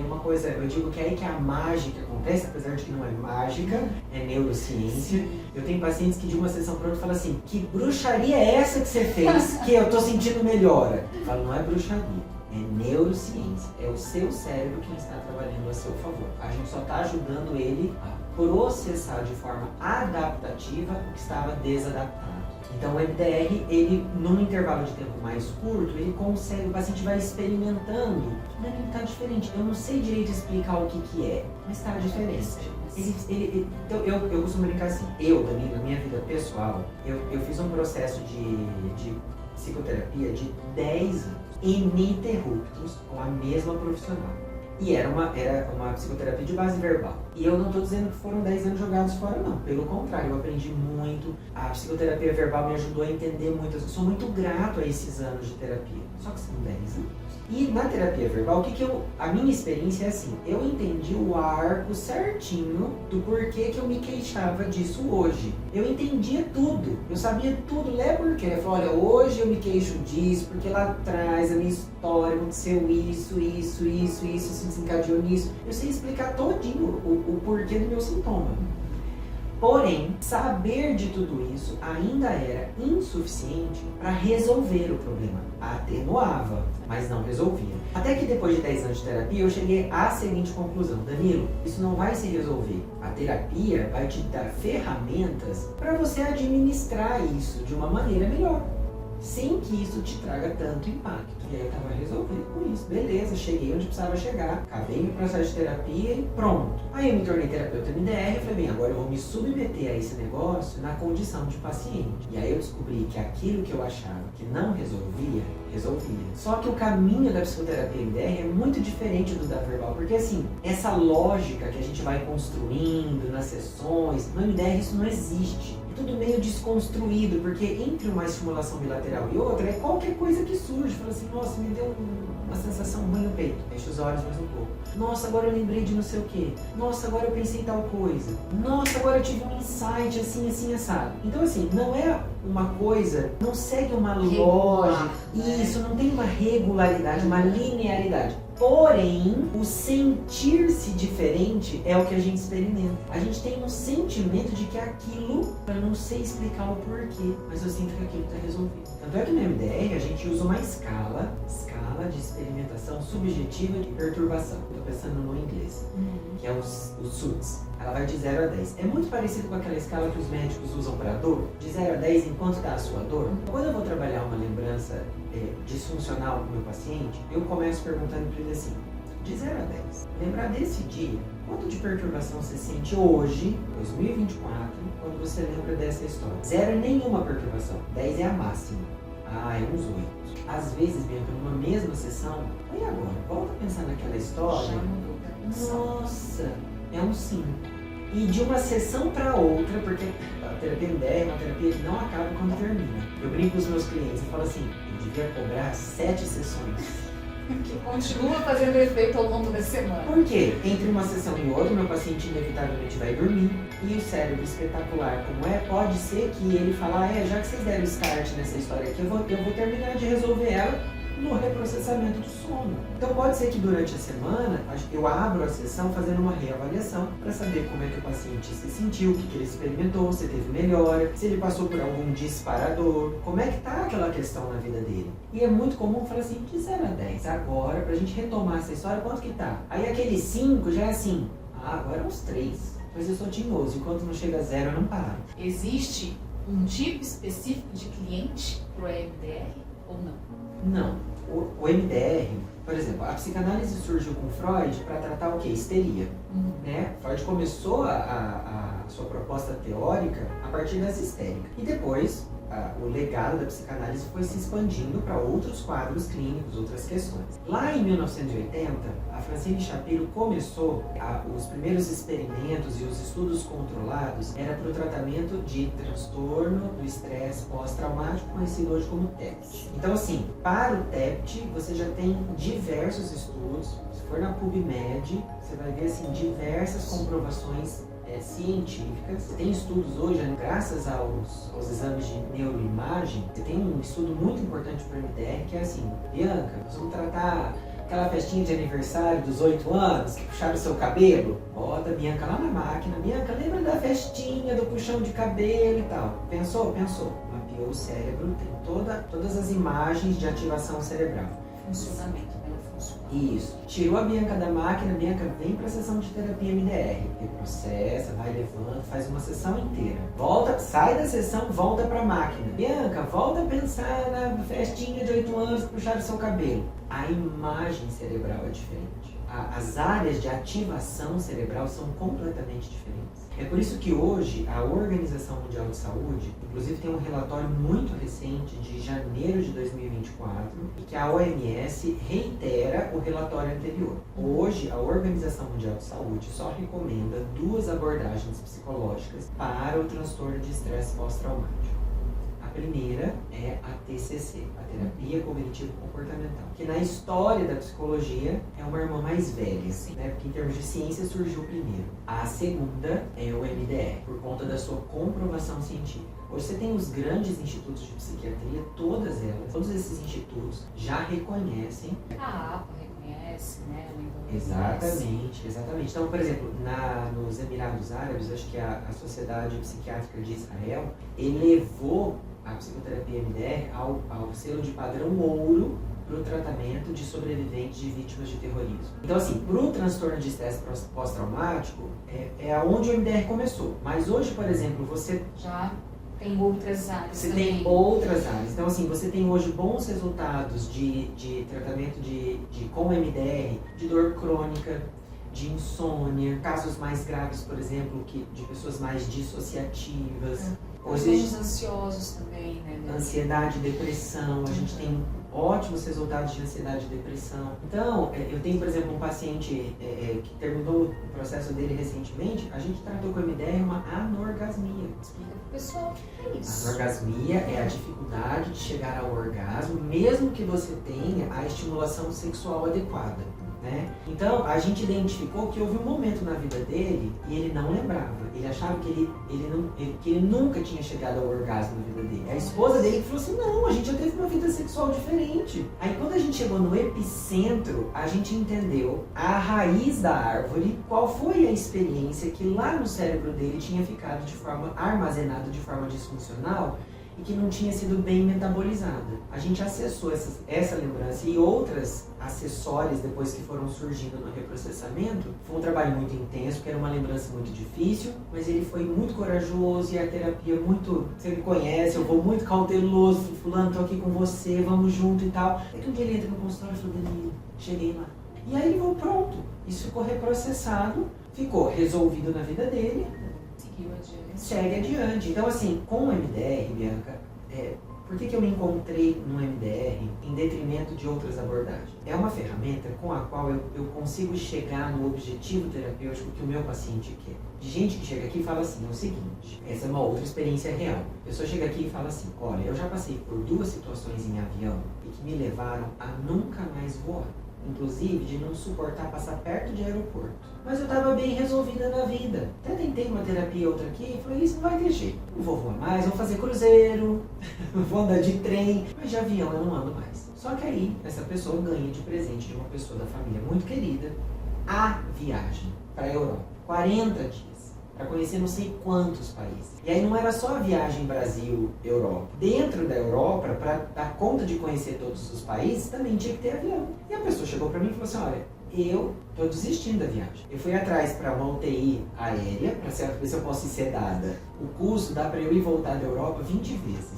uma coisa, eu digo que é aí que a mágica acontece, apesar de que não é mágica, é neurociência. Sim. Eu tenho pacientes que de uma sessão para outra falam assim, que bruxaria é essa que você fez, que eu tô sentindo melhora? Eu falo, não é bruxaria, é neurociência, é o seu cérebro que está trabalhando a seu favor. A gente só está ajudando ele a processar de forma adaptativa o que estava desadaptado. Então o MDR, ele num intervalo de tempo mais curto, ele consegue, o paciente vai experimentando, não é que está diferente, eu não sei direito explicar o que é, mas está diferente. Então eu costumo brincar assim, na minha vida pessoal, eu fiz um processo de psicoterapia de 10 anos, ininterruptos, com a mesma profissional. E era uma psicoterapia de base verbal. E eu não estou dizendo que foram 10 anos jogados fora, não. Pelo contrário, eu aprendi muito. A psicoterapia verbal me ajudou a entender muitas coisas. Sou muito grato a esses anos de terapia. Só que são 10 anos. E na terapia verbal, a minha experiência é assim, eu entendi o arco certinho do porquê que eu me queixava disso hoje. Eu entendia tudo, eu sabia tudo, porquê. Eu falei, olha, hoje eu me queixo disso, porque lá atrás a minha história aconteceu isso se desencadeou nisso. Eu sei explicar todinho o porquê do meu sintoma. Porém, saber de tudo isso ainda era insuficiente para resolver o problema. Atenuava, mas não resolvia. Até que depois de 10 anos de terapia, eu cheguei à seguinte conclusão: Danilo, isso não vai se resolver. A terapia vai te dar ferramentas para você administrar isso de uma maneira melhor, sem que isso te traga tanto impacto. E aí eu tava resolvido com isso. Beleza, cheguei onde precisava chegar, acabei meu processo de terapia e pronto. Aí eu me tornei terapeuta MDR e falei, bem, agora eu vou me submeter a esse negócio na condição de paciente. E aí eu descobri que aquilo que eu achava que não resolvia, resolvia. Só que o caminho da psicoterapia MDR é muito diferente do da verbal, porque assim, essa lógica que a gente vai construindo nas sessões, no MDR isso não existe. Tudo meio desconstruído, porque entre uma estimulação bilateral e outra é qualquer coisa que surge. Fala assim, nossa, me deu uma sensação ruim no peito. Fecha os olhos mais um pouco. Nossa, agora eu lembrei de não sei o que. Nossa, agora eu pensei em tal coisa. Nossa, agora eu tive um insight assim, assim, assado. Então assim, não é uma coisa, não segue uma lógica. Isso, não tem uma regularidade, uma linearidade. Porém, o sentir-se diferente é o que a gente experimenta. A gente tem um sentimento de que aquilo, eu não sei explicar o porquê, mas eu sinto que aquilo está resolvido. Tanto é que no MDR a gente usa uma escala de experimentação subjetiva de perturbação. Estou pensando no inglês, que é o SUDS. Ela vai de 0 a 10. É muito parecido com aquela escala que os médicos usam para dor, de 0 a 10 enquanto está a sua dor. Quando eu vou trabalhar uma lembrança disfuncional com o meu paciente, eu começo perguntando para ele assim, de 0 a 10, lembrar desse dia, quanto de perturbação você sente hoje, 2024, quando você lembra dessa história? 0 é nenhuma perturbação, 10 é a máxima. Ah, é uns 8. Às vezes, Bianca, numa mesma sessão, e agora? Volta a pensar naquela história. Nossa, é um 5. E de uma sessão para outra, porque a terapia MDR é uma terapia que não acaba quando termina. Eu brinco com os meus clientes e falo assim, eu devia cobrar 7 sessões. Que continua fazendo efeito ao longo da semana. Por quê? Entre uma sessão e outra, meu paciente inevitavelmente vai dormir. E o cérebro espetacular como é, pode ser que ele fale, já que vocês deram start nessa história aqui, eu vou terminar de resolver ela no reprocessamento do sono. Então pode ser que durante a semana eu abro a sessão fazendo uma reavaliação para saber como é que o paciente se sentiu, o que ele experimentou, se teve melhora, se ele passou por algum disparador, como é que tá aquela questão na vida dele. E é muito comum falar assim, de 0 a 10, agora pra gente retomar essa história, quanto que tá? Aí aquele 5 já é assim, agora é uns 3, mas eu sou tinhoso, enquanto não chega a 0 eu não paro. Existe um tipo específico de cliente pro MDR ou não? Não. O MDR, por exemplo, a psicanálise surgiu com Freud para tratar o quê? Histeria. Né? Freud começou a sua proposta teórica a partir das histéricas. E depois, o legado da psicanálise foi se expandindo para outros quadros clínicos, outras questões. Lá em 1980, a Francine Shapiro começou os primeiros experimentos e os estudos controlados era para o tratamento de transtorno do estresse pós-traumático, conhecido hoje como TEPT. Então, assim, para o TEPT, você já tem diversos estudos. Se for na PubMed, você vai ver assim, diversas comprovações científicas. Você tem estudos hoje, graças aos exames de neuroimagem, você tem um estudo muito importante para o MDR, que é assim, Bianca, nós vamos tratar aquela festinha de aniversário dos 8 anos, que puxaram o seu cabelo, bota a Bianca lá na máquina, Bianca, lembra da festinha, do puxão de cabelo e tal. Pensou? Mapeou o cérebro, tem todas as imagens de ativação cerebral. Funcionamento. Isso. Tirou a Bianca da máquina, Bianca vem para a sessão de terapia MDR. Reprocessa, vai levando, faz uma sessão inteira. Volta, sai da sessão, volta para a máquina. Bianca, volta a pensar na festinha de 8 anos que puxaram seu cabelo. A imagem cerebral é diferente. As áreas de ativação cerebral são completamente diferentes. É por isso que hoje a Organização Mundial de Saúde, inclusive tem um relatório muito recente de janeiro de 2024, e que a OMS reitera o relatório anterior. Hoje a Organização Mundial de Saúde só recomenda 2 abordagens psicológicas para o transtorno de estresse pós-traumático. A primeira é a TCC, a Terapia Cognitivo-Comportamental, que na história da psicologia é uma irmã mais velha, né? Porque em termos de ciência surgiu primeiro. A segunda é o MDR, por conta da sua comprovação científica. Hoje você tem os grandes institutos de psiquiatria, todos esses institutos já reconhecem. A APA reconhece. conhece, né? Exatamente. Então, por exemplo, nos Emirados Árabes, acho que a Sociedade Psiquiátrica de Israel elevou a psicoterapia MDR ao selo de padrão ouro para o tratamento de sobreviventes de vítimas de terrorismo. Então, assim, para o transtorno de estresse pós-traumático, é aonde o MDR começou. Mas hoje, por exemplo, você já tem outras áreas. Você também. tem outras áreas. Então, assim, você tem hoje bons resultados de tratamento com MDR, de dor crônica, de insônia, casos mais graves, por exemplo, de pessoas mais dissociativas. Os ansiosos também, né? Ansiedade, depressão, a gente tem ótimos resultados de ansiedade e depressão. Então, eu tenho, por exemplo, um paciente que terminou o processo dele recentemente, a gente tratou com MDR uma anorgasmia. Explica pro pessoal o que é isso. Anorgasmia é a dificuldade de chegar ao orgasmo, mesmo que você tenha a estimulação sexual adequada. Né? Então, a gente identificou que houve um momento na vida dele e ele não lembrava. Ele achava que ele nunca tinha chegado ao orgasmo na vida dele. A esposa dele falou assim, não, a gente já teve uma vida sexual diferente. Aí, quando a gente chegou no epicentro, a gente entendeu a raiz da árvore, qual foi a experiência que lá no cérebro dele tinha ficado armazenado de forma disfuncional e que não tinha sido bem metabolizada. A gente acessou essa lembrança e outras acessórias depois que foram surgindo no reprocessamento. Foi um trabalho muito intenso, porque era uma lembrança muito difícil, mas ele foi muito corajoso e a terapia muito... Você me conhece, eu vou muito cauteloso, fulano, tô aqui com você, vamos junto e tal. É que um dia ele entra no consultório e falou, Danilo, cheguei lá. E aí ele falou, pronto, isso ficou reprocessado, ficou resolvido na vida dele, segue adiante. Então, assim, com o MDR, Bianca, por que eu me encontrei no MDR em detrimento de outras abordagens? É uma ferramenta com a qual eu consigo chegar no objetivo terapêutico que o meu paciente quer. De gente que chega aqui e fala assim, é o seguinte, essa é uma outra experiência real. A pessoa chega aqui e fala assim, olha, eu já passei por 2 situações em avião e que me levaram a nunca mais voar. Inclusive de não suportar passar perto de aeroporto. Mas eu estava bem resolvida na vida. Até tentei uma terapia outra aqui e falei, isso não vai ter jeito. Não vou voar mais, vou fazer cruzeiro, vou andar de trem, mas de avião eu não ando mais. Só que aí, essa pessoa ganha de presente de uma pessoa da família muito querida a viagem para a Europa. 40 dias. Para conhecer não sei quantos países. E aí não era só a viagem Brasil-Europa. Dentro da Europa, para dar conta de conhecer todos os países, também tinha que ter avião. E a pessoa chegou para mim e falou assim, olha, eu estou desistindo da viagem. Eu fui atrás para uma UTI aérea, para ver se eu posso ir sedada. O custo dá para eu ir e voltar da Europa 20 vezes.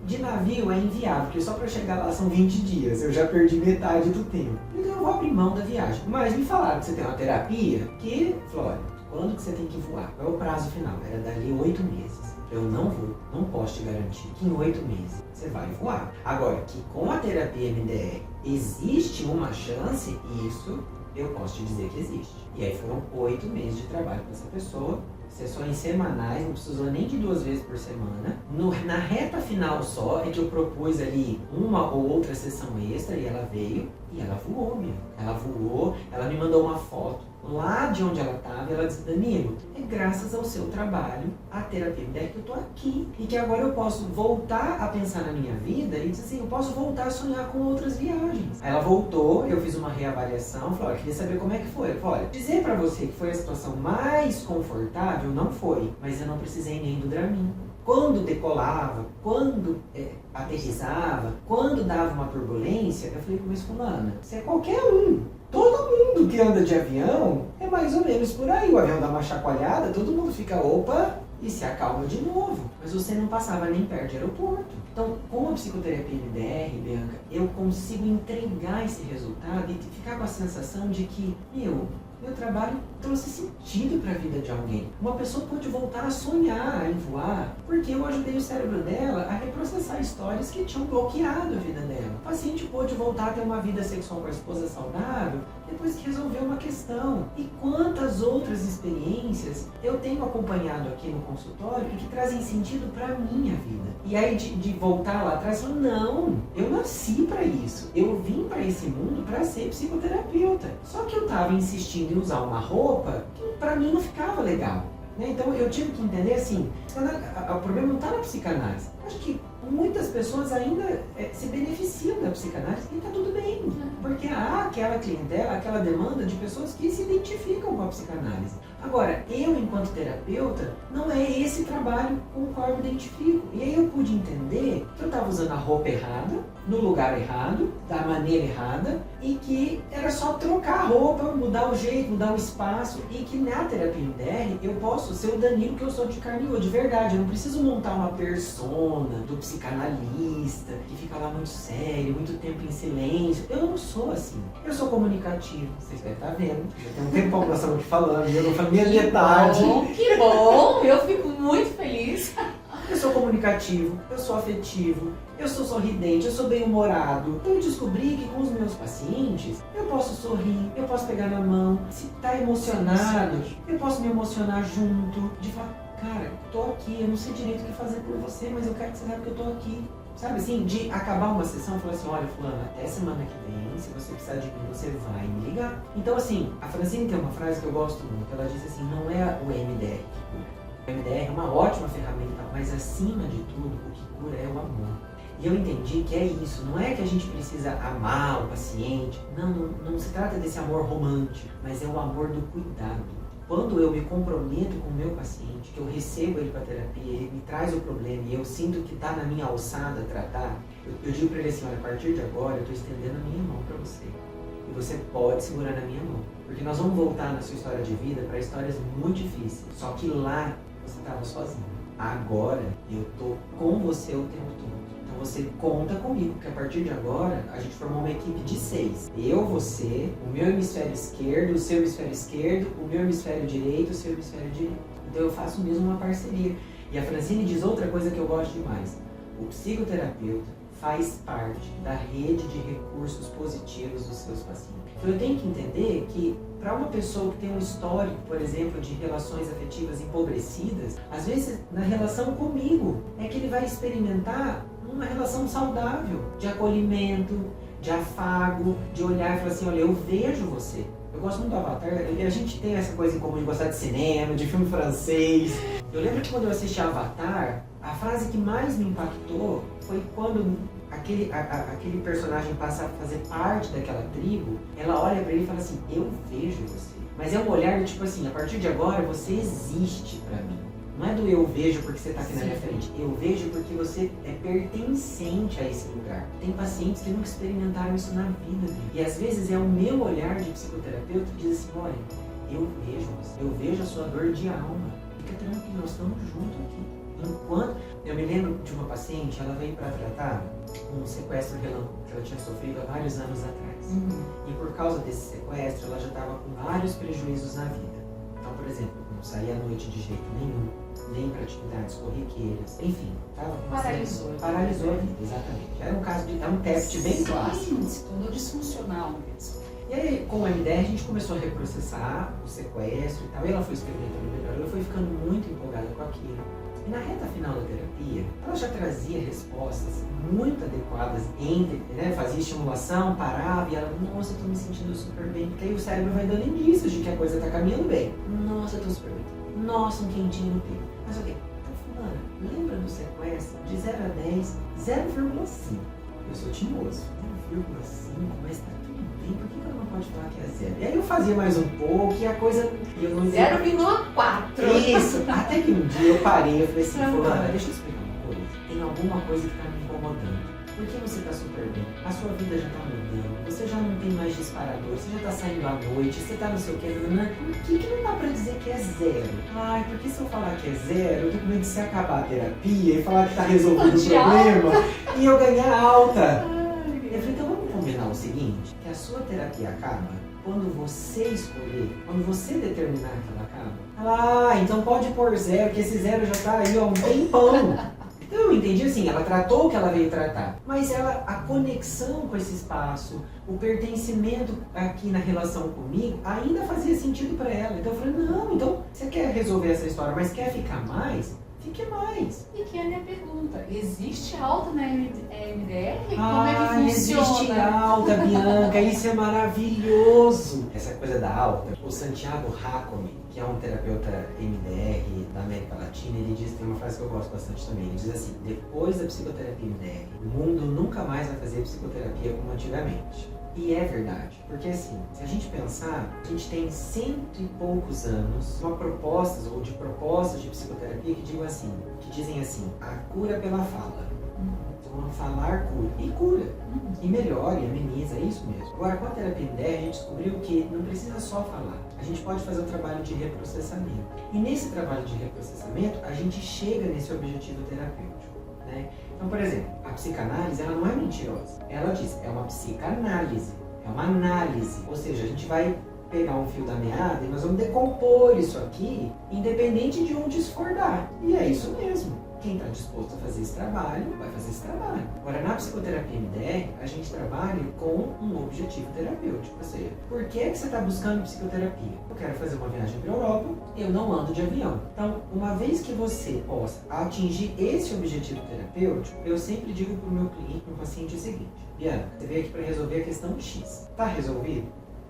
De navio é inviável, porque só para chegar lá são 20 dias. Eu já perdi metade do tempo. Então eu vou abrir mão da viagem. Mas me falaram que você tem uma terapia que, Flora, quando que você tem que voar? Qual é o prazo final? Era dali 8 meses. Eu não vou, não posso te garantir que em 8 meses você vai voar. Agora, que com a terapia MDR existe uma chance, isso eu posso te dizer que existe. E aí foram 8 meses de trabalho com essa pessoa, sessões semanais, não precisou nem de 2 vezes por semana. Na reta final só é que eu propus ali uma ou outra sessão extra e ela veio e ela voou, meu. Ela voou, ela me mandou uma foto lá de onde ela estava e ela disse, Danilo, é graças ao seu trabalho, a terapia MDR, que eu tô aqui e que agora eu posso voltar a pensar na minha vida e dizer assim, eu posso voltar a sonhar com outras viagens. Aí ela voltou, eu fiz uma reavaliação, falei, olha, queria saber como é que foi. Eu falei, olha, dizer pra você que foi a situação mais confortável, não foi, mas eu não precisei nem do Dramin. Quando decolava, quando aterrissava, quando dava uma turbulência, eu falei, mas fulana, você é qualquer um. Todo mundo que anda de avião é mais ou menos por aí. O avião dá uma chacoalhada, todo mundo fica, opa, e se acalma de novo. Mas você não passava nem perto de aeroporto. Então, com a psicoterapia MDR, Bianca, eu consigo entregar esse resultado e ficar com a sensação de que, meu trabalho trouxe sentido para a vida de alguém. Uma pessoa pode voltar a sonhar em voar porque eu ajudei o cérebro dela a reprocessar histórias que tinham bloqueado a vida dela. O paciente pôde voltar a ter uma vida sexual com a esposa saudável depois que resolveu uma questão. E quantas outras experiências eu tenho acompanhado aqui no consultório e que trazem sentido para a minha vida. E aí de voltar lá atrás, falar, não, eu nasci para isso. Eu vim para esse mundo para ser psicoterapeuta. Só que eu estava insistindo em usar uma roupa que para mim não ficava legal. Né? Então eu tive que entender assim, o problema não está na psicanálise. Acho que muitas pessoas ainda se beneficiam da psicanálise e tá tudo bem. Porque há aquela clientela, aquela demanda de pessoas que se identificam com a psicanálise. Agora, eu, enquanto terapeuta, não é esse trabalho com o qual eu me identifico. E aí eu pude entender que eu estava usando a roupa errada, no lugar errado, da maneira errada, e que era só trocar a roupa, mudar o jeito, mudar o espaço, e que na terapia MDR eu posso ser o Danilo que eu sou de carne e osso, de verdade. Eu não preciso montar uma persona do psicanalista, que fica lá muito sério, muito tempo em silêncio. Eu não sou assim. Eu sou comunicativo, vocês devem estar vendo. Já tem um tempão que nós estamos aqui falando, e eu não falei minha metade. Que bom! Eu fico muito feliz. Eu sou comunicativo, eu sou afetivo, eu sou sorridente, eu sou bem-humorado. Então eu descobri que com os meus pacientes eu posso sorrir, eu posso pegar na mão. Se tá emocionado, eu posso me emocionar junto. De falar, cara, tô aqui, eu não sei direito o que fazer por você, mas eu quero que você saiba que eu tô aqui. Sabe assim, de acabar uma sessão e falar assim, olha, fulano, até semana que vem, se você precisar de mim, você vai me ligar. Então assim, a Francine tem uma frase que eu gosto muito, ela diz assim, não é o MDR que cura. O MDR é uma ótima ferramenta, mas acima de tudo, o que cura é o amor. E eu entendi que é isso, não é que a gente precisa amar o paciente, não se trata desse amor romântico, mas é o amor do cuidado. Quando eu me comprometo com o meu paciente, que eu recebo ele para terapia, ele me traz o problema e eu sinto que está na minha alçada tratar, eu digo para ele assim, olha, a partir de agora eu estou estendendo a minha mão para você. E você pode segurar na minha mão. Porque nós vamos voltar na sua história de vida para histórias muito difíceis. Só que lá você estava sozinho. Agora eu estou com você o tempo todo. Então você conta comigo, porque a partir de agora a gente formou uma equipe de 6. Eu, você, o meu hemisfério esquerdo, o seu hemisfério esquerdo, o meu hemisfério direito, o seu hemisfério direito. Então eu faço mesmo uma parceria. E a Francine diz outra coisa que eu gosto demais. O psicoterapeuta faz parte da rede de recursos positivos dos seus pacientes. Então eu tenho que entender que para uma pessoa que tem um histórico, por exemplo, de relações afetivas empobrecidas, às vezes na relação comigo é que ele vai experimentar uma relação saudável, de acolhimento, de afago, de olhar e falar assim, olha, eu vejo você. Eu gosto muito do Avatar, a gente tem essa coisa em comum de gostar de cinema, de filme francês. Eu lembro que quando eu assisti Avatar, a frase que mais me impactou foi quando aquele personagem passa a fazer parte daquela tribo, ela olha pra ele e fala assim, eu vejo você. Mas é um olhar tipo assim, a partir de agora você existe pra mim. Não é do eu vejo porque você tá aqui na minha frente, eu vejo porque você é pertencente a esse lugar. Tem pacientes que nunca experimentaram isso na vida. E às vezes é o meu olhar de psicoterapeuta que diz assim, olha, eu vejo você, eu vejo a sua dor de alma. Fica tranquilo, nós estamos juntos aqui. Enquanto eu me lembro de uma paciente, ela veio para tratar um sequestro relâmpago que ela tinha sofrido há vários anos atrás. E por causa desse sequestro, ela já estava com vários prejuízos na vida. Então, por exemplo, não saía à noite de jeito nenhum, nem para atividades corriqueiras, enfim, paralisou a vida, exatamente. Era um caso de um TEPT bem clássico. Se tornou disfuncional mesmo. E aí, com o MDR, a gente começou a reprocessar o sequestro e tal, e ela foi experimentando melhor, ela foi ficando muito empolgada com aquilo. E na reta final da terapia, ela já trazia respostas muito adequadas entre, né? Fazia estimulação, parava e ela, nossa, eu tô me sentindo super bem. Porque aí o cérebro vai dando indícios de que a coisa tá caminhando bem. Nossa, eu tô super bem. Nossa, um quentinho no peito. Mas ok, então fulana, lembra do sequestro de 0 a 10, 0,5. Eu sou timoso, 0,5, mas tá tudo bem, por que ela não pode falar que é 0? E aí eu fazia mais um pouco e a coisa... 0,4. Isso, até que um dia eu parei e falei assim, fulana, deixa eu explicar uma coisa. Tem alguma coisa que tá me incomodando. Por que você tá super bem? A sua vida já tá mudando, você já não tem mais disparador, você já tá saindo à noite, você tá não sei o que, por que não dá pra dizer que é 0? Ai, porque se eu falar que é 0, eu tô com medo de se acabar a terapia e falar que tá resolvido o problema e eu ganhar alta. Eu falei, então vamos combinar o seguinte, que a sua terapia acaba quando você escolher, quando você determinar que ela acaba. Ah, então pode pôr 0, que esse 0 já tá aí há um tempão. Então eu entendi assim, ela tratou o que ela veio tratar, mas a conexão com esse espaço, o pertencimento aqui na relação comigo, ainda fazia sentido para ela. Então eu falei, não, então você quer resolver essa história, mas quer ficar mais? Fique mais. E que é a minha pergunta, existe alta na MDR? Como Ah, é que funciona? existe alta, Bianca, isso é maravilhoso. Essa coisa da alta, o Santiago Hakomi, que é um terapeuta MDR da América Latina, ele diz, tem uma frase que eu gosto bastante também, ele diz assim: depois da psicoterapia MDR, o mundo nunca mais vai fazer psicoterapia como antigamente. E é verdade, porque assim, se a gente pensar, a gente tem 100 e poucos anos de propostas de psicoterapia que dizem assim, a cura pela fala. Então, falar cura. E cura. E melhora, e ameniza, é isso mesmo. Agora, com a terapia MDR, a gente descobriu que não precisa só falar. A gente pode fazer um trabalho de reprocessamento. E nesse trabalho de reprocessamento, a gente chega nesse objetivo terapêutico, né? Então, por exemplo, a psicanálise, ela não é mentirosa. Ela diz, é uma psicanálise, é uma análise. Ou seja, a gente vai pegar um fio da meada e nós vamos decompor isso aqui, independente de onde isso for dar. E é isso mesmo. Quem está disposto a fazer esse trabalho, vai fazer esse trabalho. Agora, na psicoterapia MDR, a gente trabalha com um objetivo terapêutico. Ou seja, por que você está buscando psicoterapia? Eu quero fazer uma viagem para a Europa, eu não ando de avião. Então, uma vez que você possa atingir esse objetivo terapêutico, eu sempre digo para o meu cliente, para o paciente, o seguinte: Bianca, você veio aqui para resolver a questão X. Tá resolvido?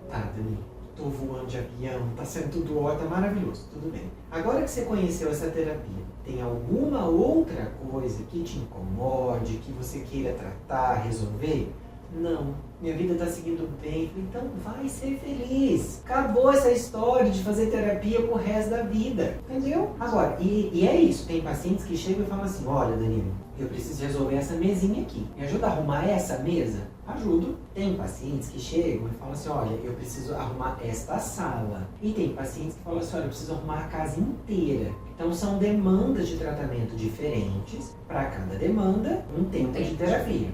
Tá, Dani. Tô voando de avião, tá sendo tudo ótimo, tá maravilhoso, tudo bem. Agora que você conheceu essa terapia, tem alguma outra coisa que te incomode, que você queira tratar, resolver? Não, minha vida tá seguindo bem, então vai ser feliz. Acabou essa história de fazer terapia pro resto da vida, entendeu? Agora, e é isso, tem pacientes que chegam e falam assim: olha, Danilo, eu preciso resolver essa mesinha aqui, me ajuda a arrumar essa mesa? Ajudo. Tem pacientes que chegam e falam assim: olha, eu preciso arrumar esta sala. E tem pacientes que falam assim: olha, eu preciso arrumar a casa inteira. Então são demandas de tratamento diferentes, para cada demanda um tempo de terapia.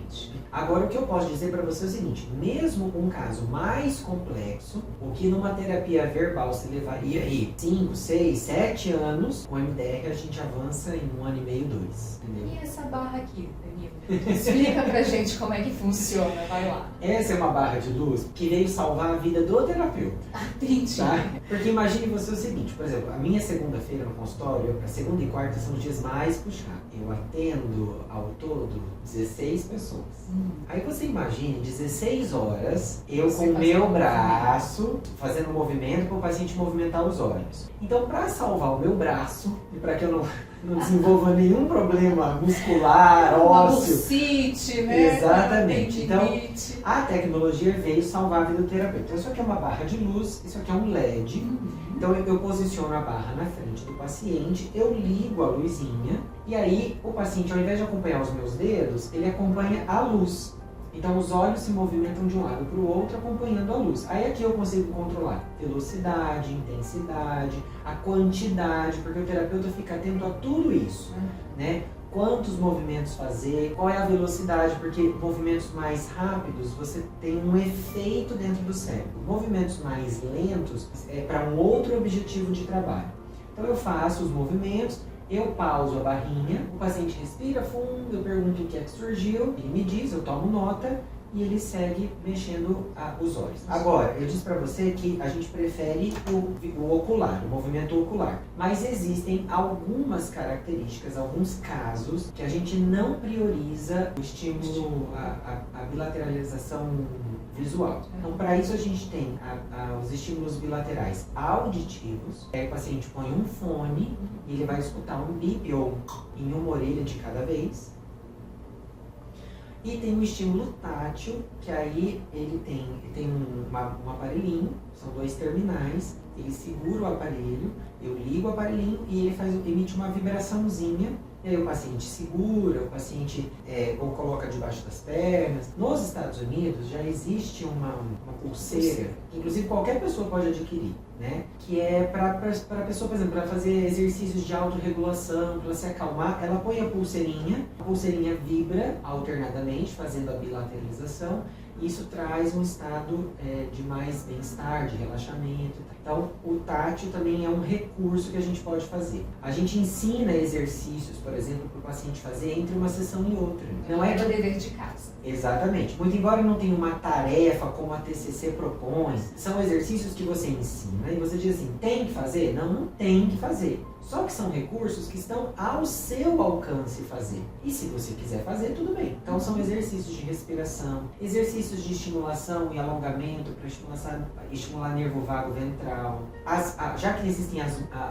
Agora, o que eu posso dizer para você é o seguinte: mesmo um caso mais complexo, o que numa terapia verbal se levaria aí 5, 6, 7 anos, com MDR a gente avança em 1 ano e meio, 2. Entendeu? E essa barra aqui, Danilo? Explica pra gente como é que funciona, vai lá. Essa é uma barra de luz que veio salvar a vida do terapeuta. Entendi. Tá? Porque imagine você o seguinte, por exemplo, a minha segunda-feira no consultório, a segunda e quarta são os dias mais puxados. Eu atendo ao todo 16 pessoas. Aí você imagine 16 horas, eu Você com o meu fazendo braço, fazendo um movimento para o paciente movimentar os olhos. Então, para salvar o meu braço, e para que eu não desenvolva nenhum problema muscular, ósseo. Bursite, né? Exatamente. Então, Tendinite. a tecnologia veio salvar a vida do terapeuta. Então, isso aqui é uma barra de luz, isso aqui é um LED. Então, eu posiciono a barra na frente do paciente, eu ligo a luzinha, e aí o paciente, ao invés de acompanhar os meus dedos, ele acompanha a luz. Então, os olhos se movimentam de um lado para o outro, acompanhando a luz. Aí aqui eu consigo controlar velocidade, intensidade, a quantidade, porque o terapeuta fica atento a tudo isso, né? Quantos movimentos fazer, qual é a velocidade, porque movimentos mais rápidos você tem um efeito dentro do cérebro. Movimentos mais lentos é para um outro objetivo de trabalho. Então eu faço os movimentos, eu pauso a barrinha, o paciente respira fundo, eu pergunto o que é que surgiu, ele me diz, eu tomo nota e ele segue mexendo os olhos. Agora, eu disse para você que a gente prefere o ocular, o movimento ocular. Mas existem algumas características, alguns casos que a gente não prioriza o estímulo, a bilateralização visual. Então, para isso a gente tem os estímulos bilaterais auditivos. Aí o paciente põe um fone e ele vai escutar um bip ou em uma orelha de cada vez. E tem um estímulo tátil, que aí ele tem um aparelhinho, são 2 terminais, ele segura o aparelho, eu ligo o aparelhinho e ele emite uma vibraçãozinha, e aí o paciente segura, o paciente ou coloca debaixo das pernas. Nos Estados Unidos já existe uma pulseira, que inclusive qualquer pessoa pode adquirir, né? Que é para a pessoa, por exemplo, para fazer exercícios de autorregulação, para se acalmar, ela põe a pulseirinha vibra alternadamente, fazendo a bilateralização. Isso traz um estado de mais bem-estar, de relaxamento. Então, o tátil também é um recurso que a gente pode fazer. A gente ensina exercícios, por exemplo, para o paciente fazer entre uma sessão e outra. Não é o dever de casa. Exatamente. Muito embora não tenha uma tarefa como a TCC propõe, são exercícios que você ensina e você diz assim, tem que fazer? Não, não tem que fazer. Só que são recursos que estão ao seu alcance fazer. E se você quiser fazer, tudo bem. Então são exercícios de respiração, exercícios de estimulação e alongamento para estimular nervo vago ventral. Já que existem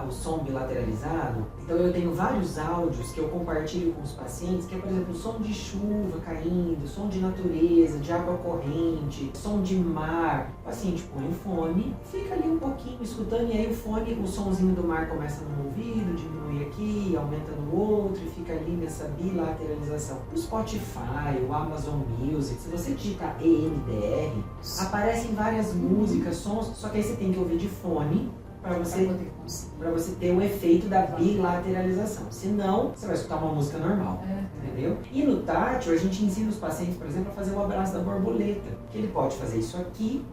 o som bilateralizado, então eu tenho vários áudios que eu compartilho com os pacientes, que é, por exemplo, o som de chuva caindo, som de natureza, de água corrente, som de mar. O paciente põe o fone, fica ali um pouquinho escutando, e aí o somzinho do mar começa no ouvido, diminui aqui, aumenta no outro, e fica ali nessa bilateralização. O Spotify, o Amazon Music, se você digitar EMDR, aparecem várias músicas, sons, só que aí você tem que ouvir de fone para você ter o efeito da bilateralização. Senão, você vai escutar uma música normal, entendeu? E no tátil, a gente ensina os pacientes, por exemplo, a fazer o abraço da borboleta, que ele pode fazer isso aqui,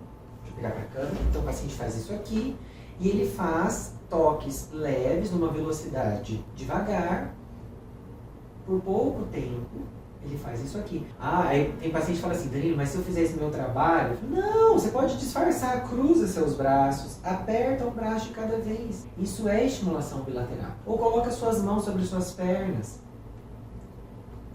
deixa eu pegar para a câmera, então o paciente faz isso aqui, e ele faz toques leves, numa velocidade devagar, por pouco tempo, ele faz isso aqui. Aí tem paciente que fala assim, Danilo, mas se eu fizer esse meu trabalho... Não, você pode disfarçar, cruza seus braços, aperta um braço de cada vez. Isso é estimulação bilateral. Ou coloca suas mãos sobre suas pernas.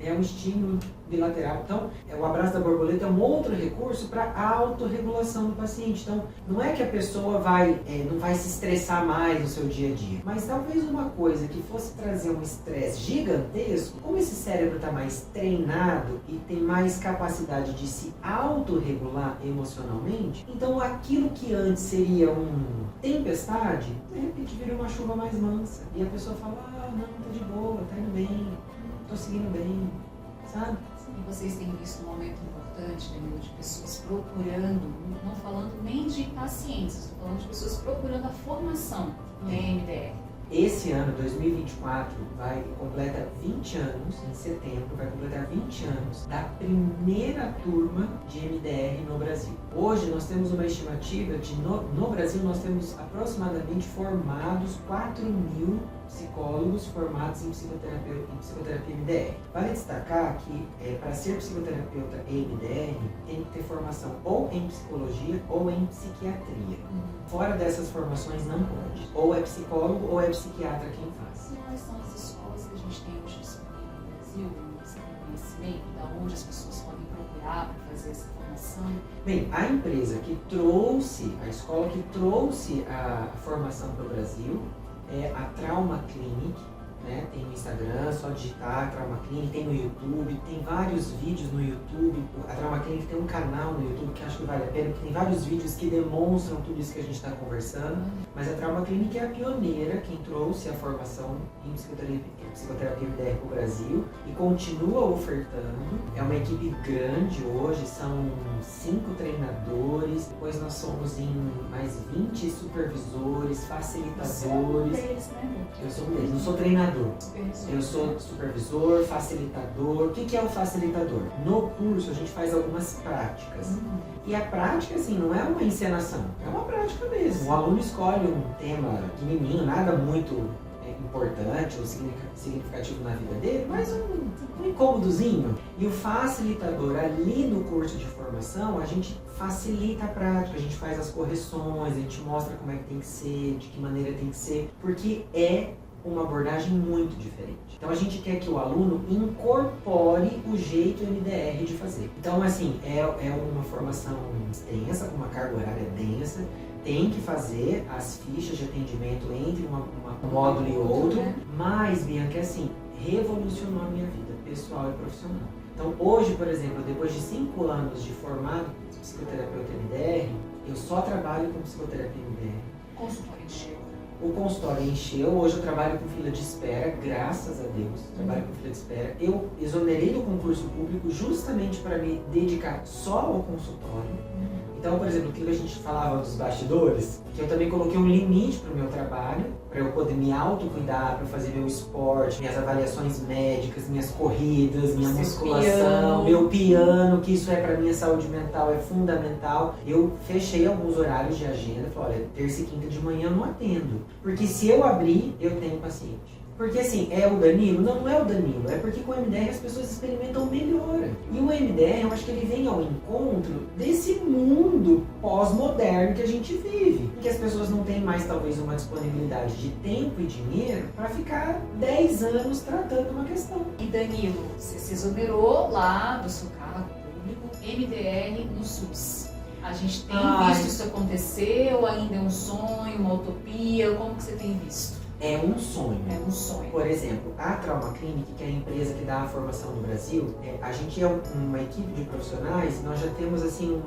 É um estímulo bilateral. Então, o abraço da borboleta é um outro recurso para a autorregulação do paciente. Então, não é que a pessoa não vai se estressar mais no seu dia a dia, mas talvez uma coisa que fosse trazer um estresse gigantesco, como esse cérebro está mais treinado e tem mais capacidade de se autorregular emocionalmente, então aquilo que antes seria uma tempestade, de repente vira uma chuva mais mansa. E a pessoa fala, não, tá de boa, tá indo bem. Estou seguindo bem, sabe? E vocês têm visto um momento importante, Danilo, de pessoas procurando, não falando nem de pacientes, estou falando de pessoas procurando a formação em EMDR. Esse ano, 2024, completa 20 anos, em setembro, vai completar 20 anos da primeira turma de MDR no Brasil. Hoje nós temos uma estimativa de, no Brasil, nós temos aproximadamente formados 4.000 psicólogos formados em psicoterapia MDR. Vale destacar que para ser psicoterapeuta MDR tem que ter formação ou em psicologia ou em psiquiatria. Fora dessas formações não pode. Ou é psicólogo ou é psiquiatra quem faz. Quais são as escolas que a gente tem hoje disponível no Brasil? Você tem conhecimento de onde as pessoas podem procurar para fazer essa formação? Bem, a empresa que trouxe, a escola que trouxe a formação para o Brasil é a Trauma Clinic, né? Tem no Instagram, só digitar Trauma Clinic, tem no YouTube, tem vários vídeos no YouTube. A Trauma Clinic tem um canal no YouTube que acho que vale a pena, porque tem vários vídeos que demonstram tudo isso que a gente está conversando. Mas a Trauma Clinic é a pioneira, quem trouxe a formação em psicoterapia MDR para o Brasil e continua ofertando. É uma equipe grande hoje, são 5 treinadores, depois nós somos em mais 20 supervisores, facilitadores. Você é um deles, né? Eu sou um deles, não sou treinador. Eu sou supervisor, facilitador. O que é o facilitador? No curso a gente faz algumas práticas. E a prática, assim, não é uma encenação, é uma prática mesmo. O aluno escolhe um tema pequenininho, nada muito importante ou significativo na vida dele, mas um incômodozinho. E o facilitador, ali no curso de formação, a gente facilita a prática, a gente faz as correções, a gente mostra como é que tem que ser, de que maneira tem que ser, porque é uma abordagem muito diferente. Então a gente quer que o aluno incorpore o jeito MDR de fazer. Então assim, é uma formação extensa, com uma carga horária densa, tem que fazer as fichas de atendimento entre um módulo e outro, mas, Bianca, assim, revolucionou a minha vida pessoal e profissional. Então hoje, por exemplo, depois de 5 anos de formado psicoterapeuta MDR, eu só trabalho com psicoterapia MDR. Consultório encheu. O consultório encheu, hoje eu trabalho com fila de espera, graças a Deus, trabalho com fila de espera. Eu exonerei do concurso público justamente para me dedicar só ao consultório. Então, por exemplo, aquilo que a gente falava dos bastidores, que eu também coloquei um limite para o meu trabalho, para eu poder me autocuidar, para fazer meu esporte, minhas avaliações médicas, minhas corridas, minha musculação, meu piano, que isso é para minha saúde mental, é fundamental. Eu fechei alguns horários de agenda, falei, olha, terça e quinta de manhã eu não atendo, porque se eu abrir, eu tenho paciente. Porque assim, é o Danilo? Não, não é o Danilo. É porque com o MDR as pessoas experimentam melhora. E o MDR, eu acho que ele vem ao encontro desse mundo pós-moderno que a gente vive. Em que as pessoas não têm mais, talvez, uma disponibilidade de tempo e dinheiro para ficar 10 anos tratando uma questão. E Danilo, você se exonerou lá do seu cargo público, MDR no SUS. A gente tem visto isso acontecer ou ainda é um sonho, uma utopia? Como que você tem visto? É um sonho. É um sonho. Por exemplo, a Trauma Clinic, que é a empresa que dá a formação no Brasil, a gente é uma equipe de profissionais, nós já temos assim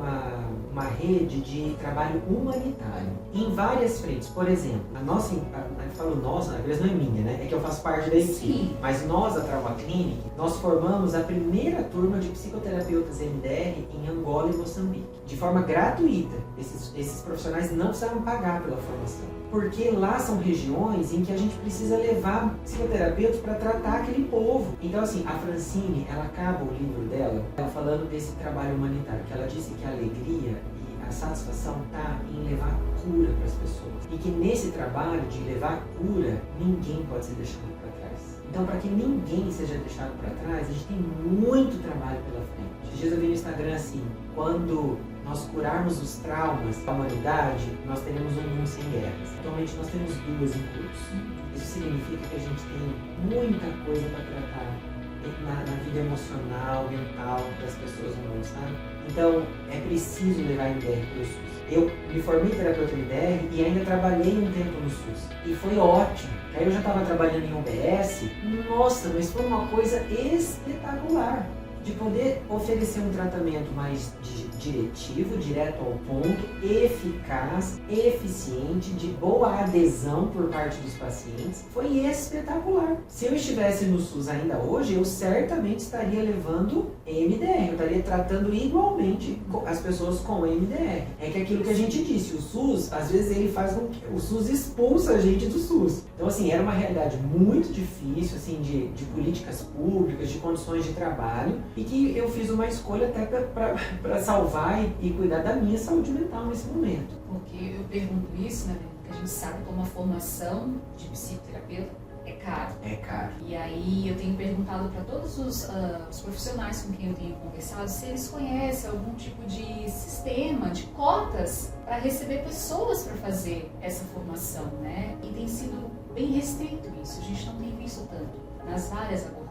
uma rede de trabalho humanitário em várias frentes. Por exemplo, eu falo nós, na verdade não é minha, né? É que eu faço parte da equipe. Sim. Mas nós, a Trauma Clinic, nós formamos a primeira turma de psicoterapeutas MDR em Angola e Moçambique, de forma gratuita. Esses profissionais não precisaram pagar pela formação. Porque lá são regiões em que a gente precisa levar psicoterapeutas para tratar aquele povo. Então, assim, a Francine, ela acaba o livro dela falando desse trabalho humanitário, que ela disse que a alegria e a satisfação está em levar cura para as pessoas. E que nesse trabalho de levar cura, ninguém pode ser deixado para trás. Então, para que ninguém seja deixado para trás, a gente tem muito trabalho pela frente. Esses dias eu vi no Instagram assim, quando nós curarmos os traumas da humanidade, nós teremos um mundo sem guerras. Atualmente nós temos 2 em curso. Isso significa que a gente tem muita coisa para tratar na vida emocional, mental das pessoas no mundo, sabe? Então, é preciso levar MDR para o SUS. Eu me formei terapeuta MDR e ainda trabalhei um tempo no SUS. E foi ótimo. Aí eu já estava trabalhando em UBS. Nossa, mas foi uma coisa espetacular. De poder oferecer um tratamento mais diretivo, direto ao ponto, eficaz, eficiente, de boa adesão por parte dos pacientes, foi espetacular. Se eu estivesse no SUS ainda hoje, eu certamente estaria levando MDR, eu estaria tratando igualmente as pessoas com MDR. É que aquilo que a gente disse, o SUS, às vezes ele faz com que o SUS expulsa a gente do SUS. Então assim, era uma realidade muito difícil, assim, de políticas públicas, de condições de trabalho, e que eu fiz uma escolha até para salvar e cuidar da minha saúde mental nesse momento. Porque eu pergunto isso, né? Porque a gente sabe que uma formação de psicoterapeuta é caro. É caro. E aí eu tenho perguntado para todos os profissionais com quem eu tenho conversado se eles conhecem algum tipo de sistema, de cotas para receber pessoas para fazer essa formação, né? E tem sido bem restrito isso, a gente não tem visto tanto nas várias abordagens.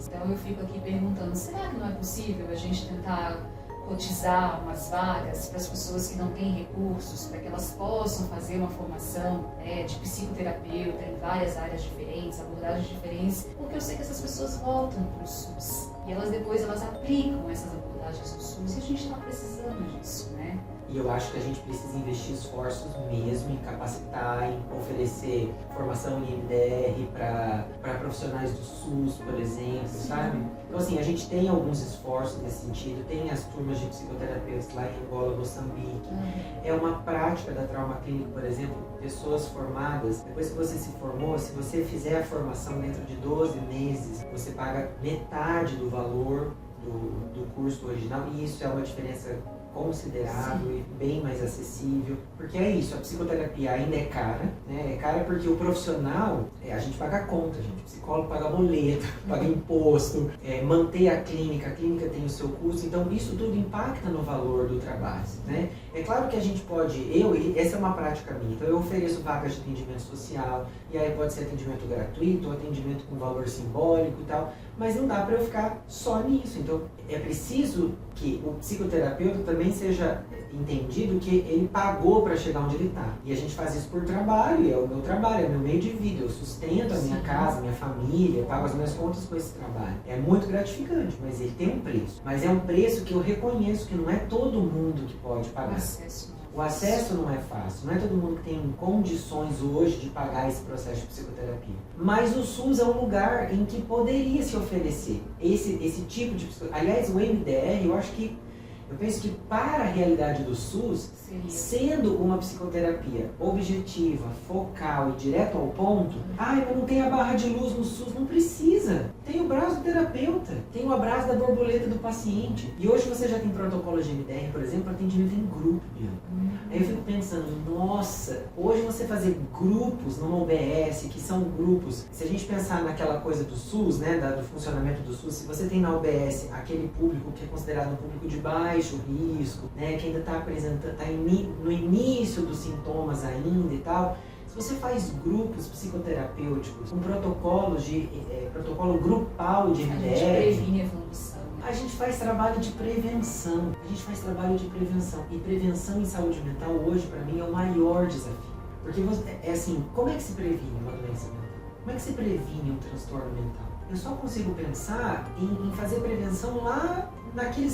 Então eu fico aqui perguntando, será que não é possível a gente tentar cotizar umas vagas para as pessoas que não têm recursos, para que elas possam fazer uma formação de psicoterapeuta em várias áreas diferentes, abordagens diferentes, porque eu sei que essas pessoas voltam para o SUS e depois elas aplicam essas abordagens no SUS e a gente está precisando disso, né? E eu acho que a gente precisa investir esforços mesmo em capacitar, em oferecer formação em MDR para profissionais do SUS, por exemplo, sabe? Então assim, a gente tem alguns esforços nesse sentido, tem as turmas de psicoterapeutas lá em Angola, Moçambique. É uma prática da Trauma Clinic, por exemplo, pessoas formadas, depois que você se formou, se você fizer a formação dentro de 12 meses, você paga metade do valor do curso original, e isso é uma diferença considerável e bem mais acessível, porque é isso, a psicoterapia ainda é cara, né? É cara porque o profissional, a gente paga a conta, gente, o psicólogo paga boleto, paga imposto, manter a clínica tem o seu custo, então isso tudo impacta no valor do trabalho, né? É claro que a gente pode, essa é uma prática minha, então eu ofereço vagas de atendimento social, e aí pode ser atendimento gratuito, ou atendimento com valor simbólico e tal, mas não dá para eu ficar só nisso, então é preciso que o psicoterapeuta também seja entendido que ele pagou para chegar onde ele está. E a gente faz isso por trabalho, é o meu trabalho, é o meu meio de vida, eu sustento a minha casa, minha família, pago as minhas contas com esse trabalho. É muito gratificante, mas ele tem um preço. Mas é um preço que eu reconheço que não é todo mundo que pode pagar. O acesso não é fácil, não é todo mundo que tem condições hoje de pagar esse processo de psicoterapia. Mas o SUS é um lugar em que poderia se oferecer esse tipo de psicoterapia. Aliás, o MDR, eu acho que Eu penso que para a realidade do SUS, sendo uma psicoterapia objetiva, focal e direto ao ponto, mas não tem a barra de luz no SUS, não precisa. Tem o braço do terapeuta, tem o abraço da borboleta do paciente. E hoje você já tem protocolos de MDR, por exemplo, para atendimento em grupo, Bianca. Aí eu fico pensando, nossa, hoje você fazer grupos numa UBS, que são grupos, se a gente pensar naquela coisa do SUS, né, do funcionamento do SUS, se você tem na UBS aquele público que é considerado um público de baixo risco, né, que ainda está apresentando, no início dos sintomas ainda e tal, se você faz grupos psicoterapêuticos com protocolos protocolo grupal de MDR, a gente previne a evolução. A gente faz trabalho de prevenção. E prevenção em saúde mental hoje, para mim, é o maior desafio. Porque é assim, como é que se previne uma doença mental? Como é que se previne um transtorno mental? Eu só consigo pensar em fazer prevenção lá naqueles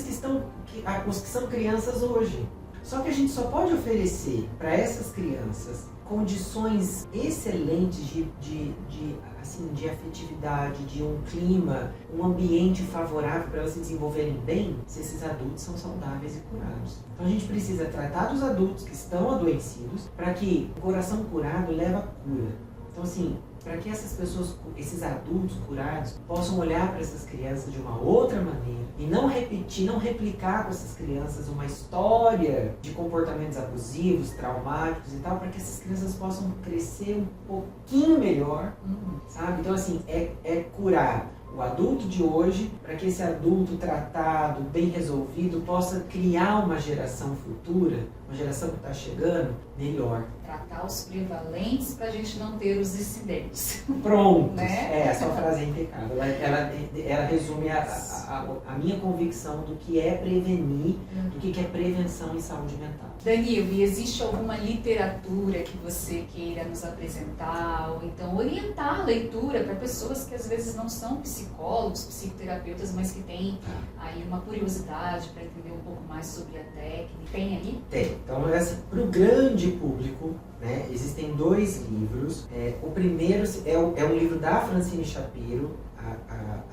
os que são crianças hoje. Só que a gente só pode oferecer para essas crianças condições excelentes de afetividade, de um clima, um ambiente favorável para elas se desenvolverem bem, se esses adultos são saudáveis e curados. Então a gente precisa tratar dos adultos que estão adoecidos para que o coração curado leve a cura. Então assim, para que essas pessoas, esses adultos curados, possam olhar para essas crianças de uma outra maneira e não repetir, não replicar com essas crianças uma história de comportamentos abusivos, traumáticos e tal, para que essas crianças possam crescer um pouquinho melhor, sabe? Então assim, é curar o adulto de hoje, para que esse adulto tratado, bem resolvido, possa criar uma geração futura, uma geração que está chegando, melhor. Tratar os prevalentes para a gente não ter os incidentes. Pronto! Né? Essa frase é impecável. Ela resume a minha convicção do que é prevenir, do que é prevenção em saúde mental. Danilo, e existe alguma literatura que você queira nos apresentar, ou então orientar a leitura para pessoas que às vezes não são psicólogos, psicoterapeutas, mas que têm aí uma curiosidade para entender um pouco mais sobre a técnica? Tem aí? Tem. Então, para o grande público, né, existem 2 livros. O primeiro é um livro da Francine Shapiro,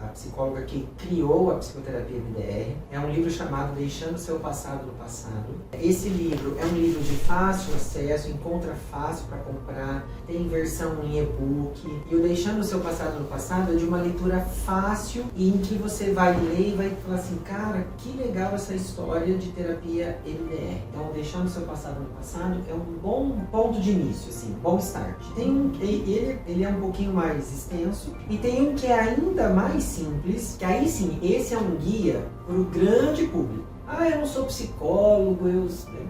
a psicóloga que criou a psicoterapia MDR. É um livro chamado Deixando Seu Passado no Passado. Esse livro é um livro de fácil acesso, encontra fácil para comprar, tem versão em e-book. E o Deixando Seu Passado no Passado é de uma leitura fácil e em que você vai ler e vai falar assim, cara, que legal essa história de terapia MDR. Então, Deixando Seu Passado no Passado é um bom ponto de início, assim, bom start. Ele é um pouquinho mais extenso e tem um que é ainda mais simples, que aí sim, esse é um guia para o grande público. Eu não sou psicólogo,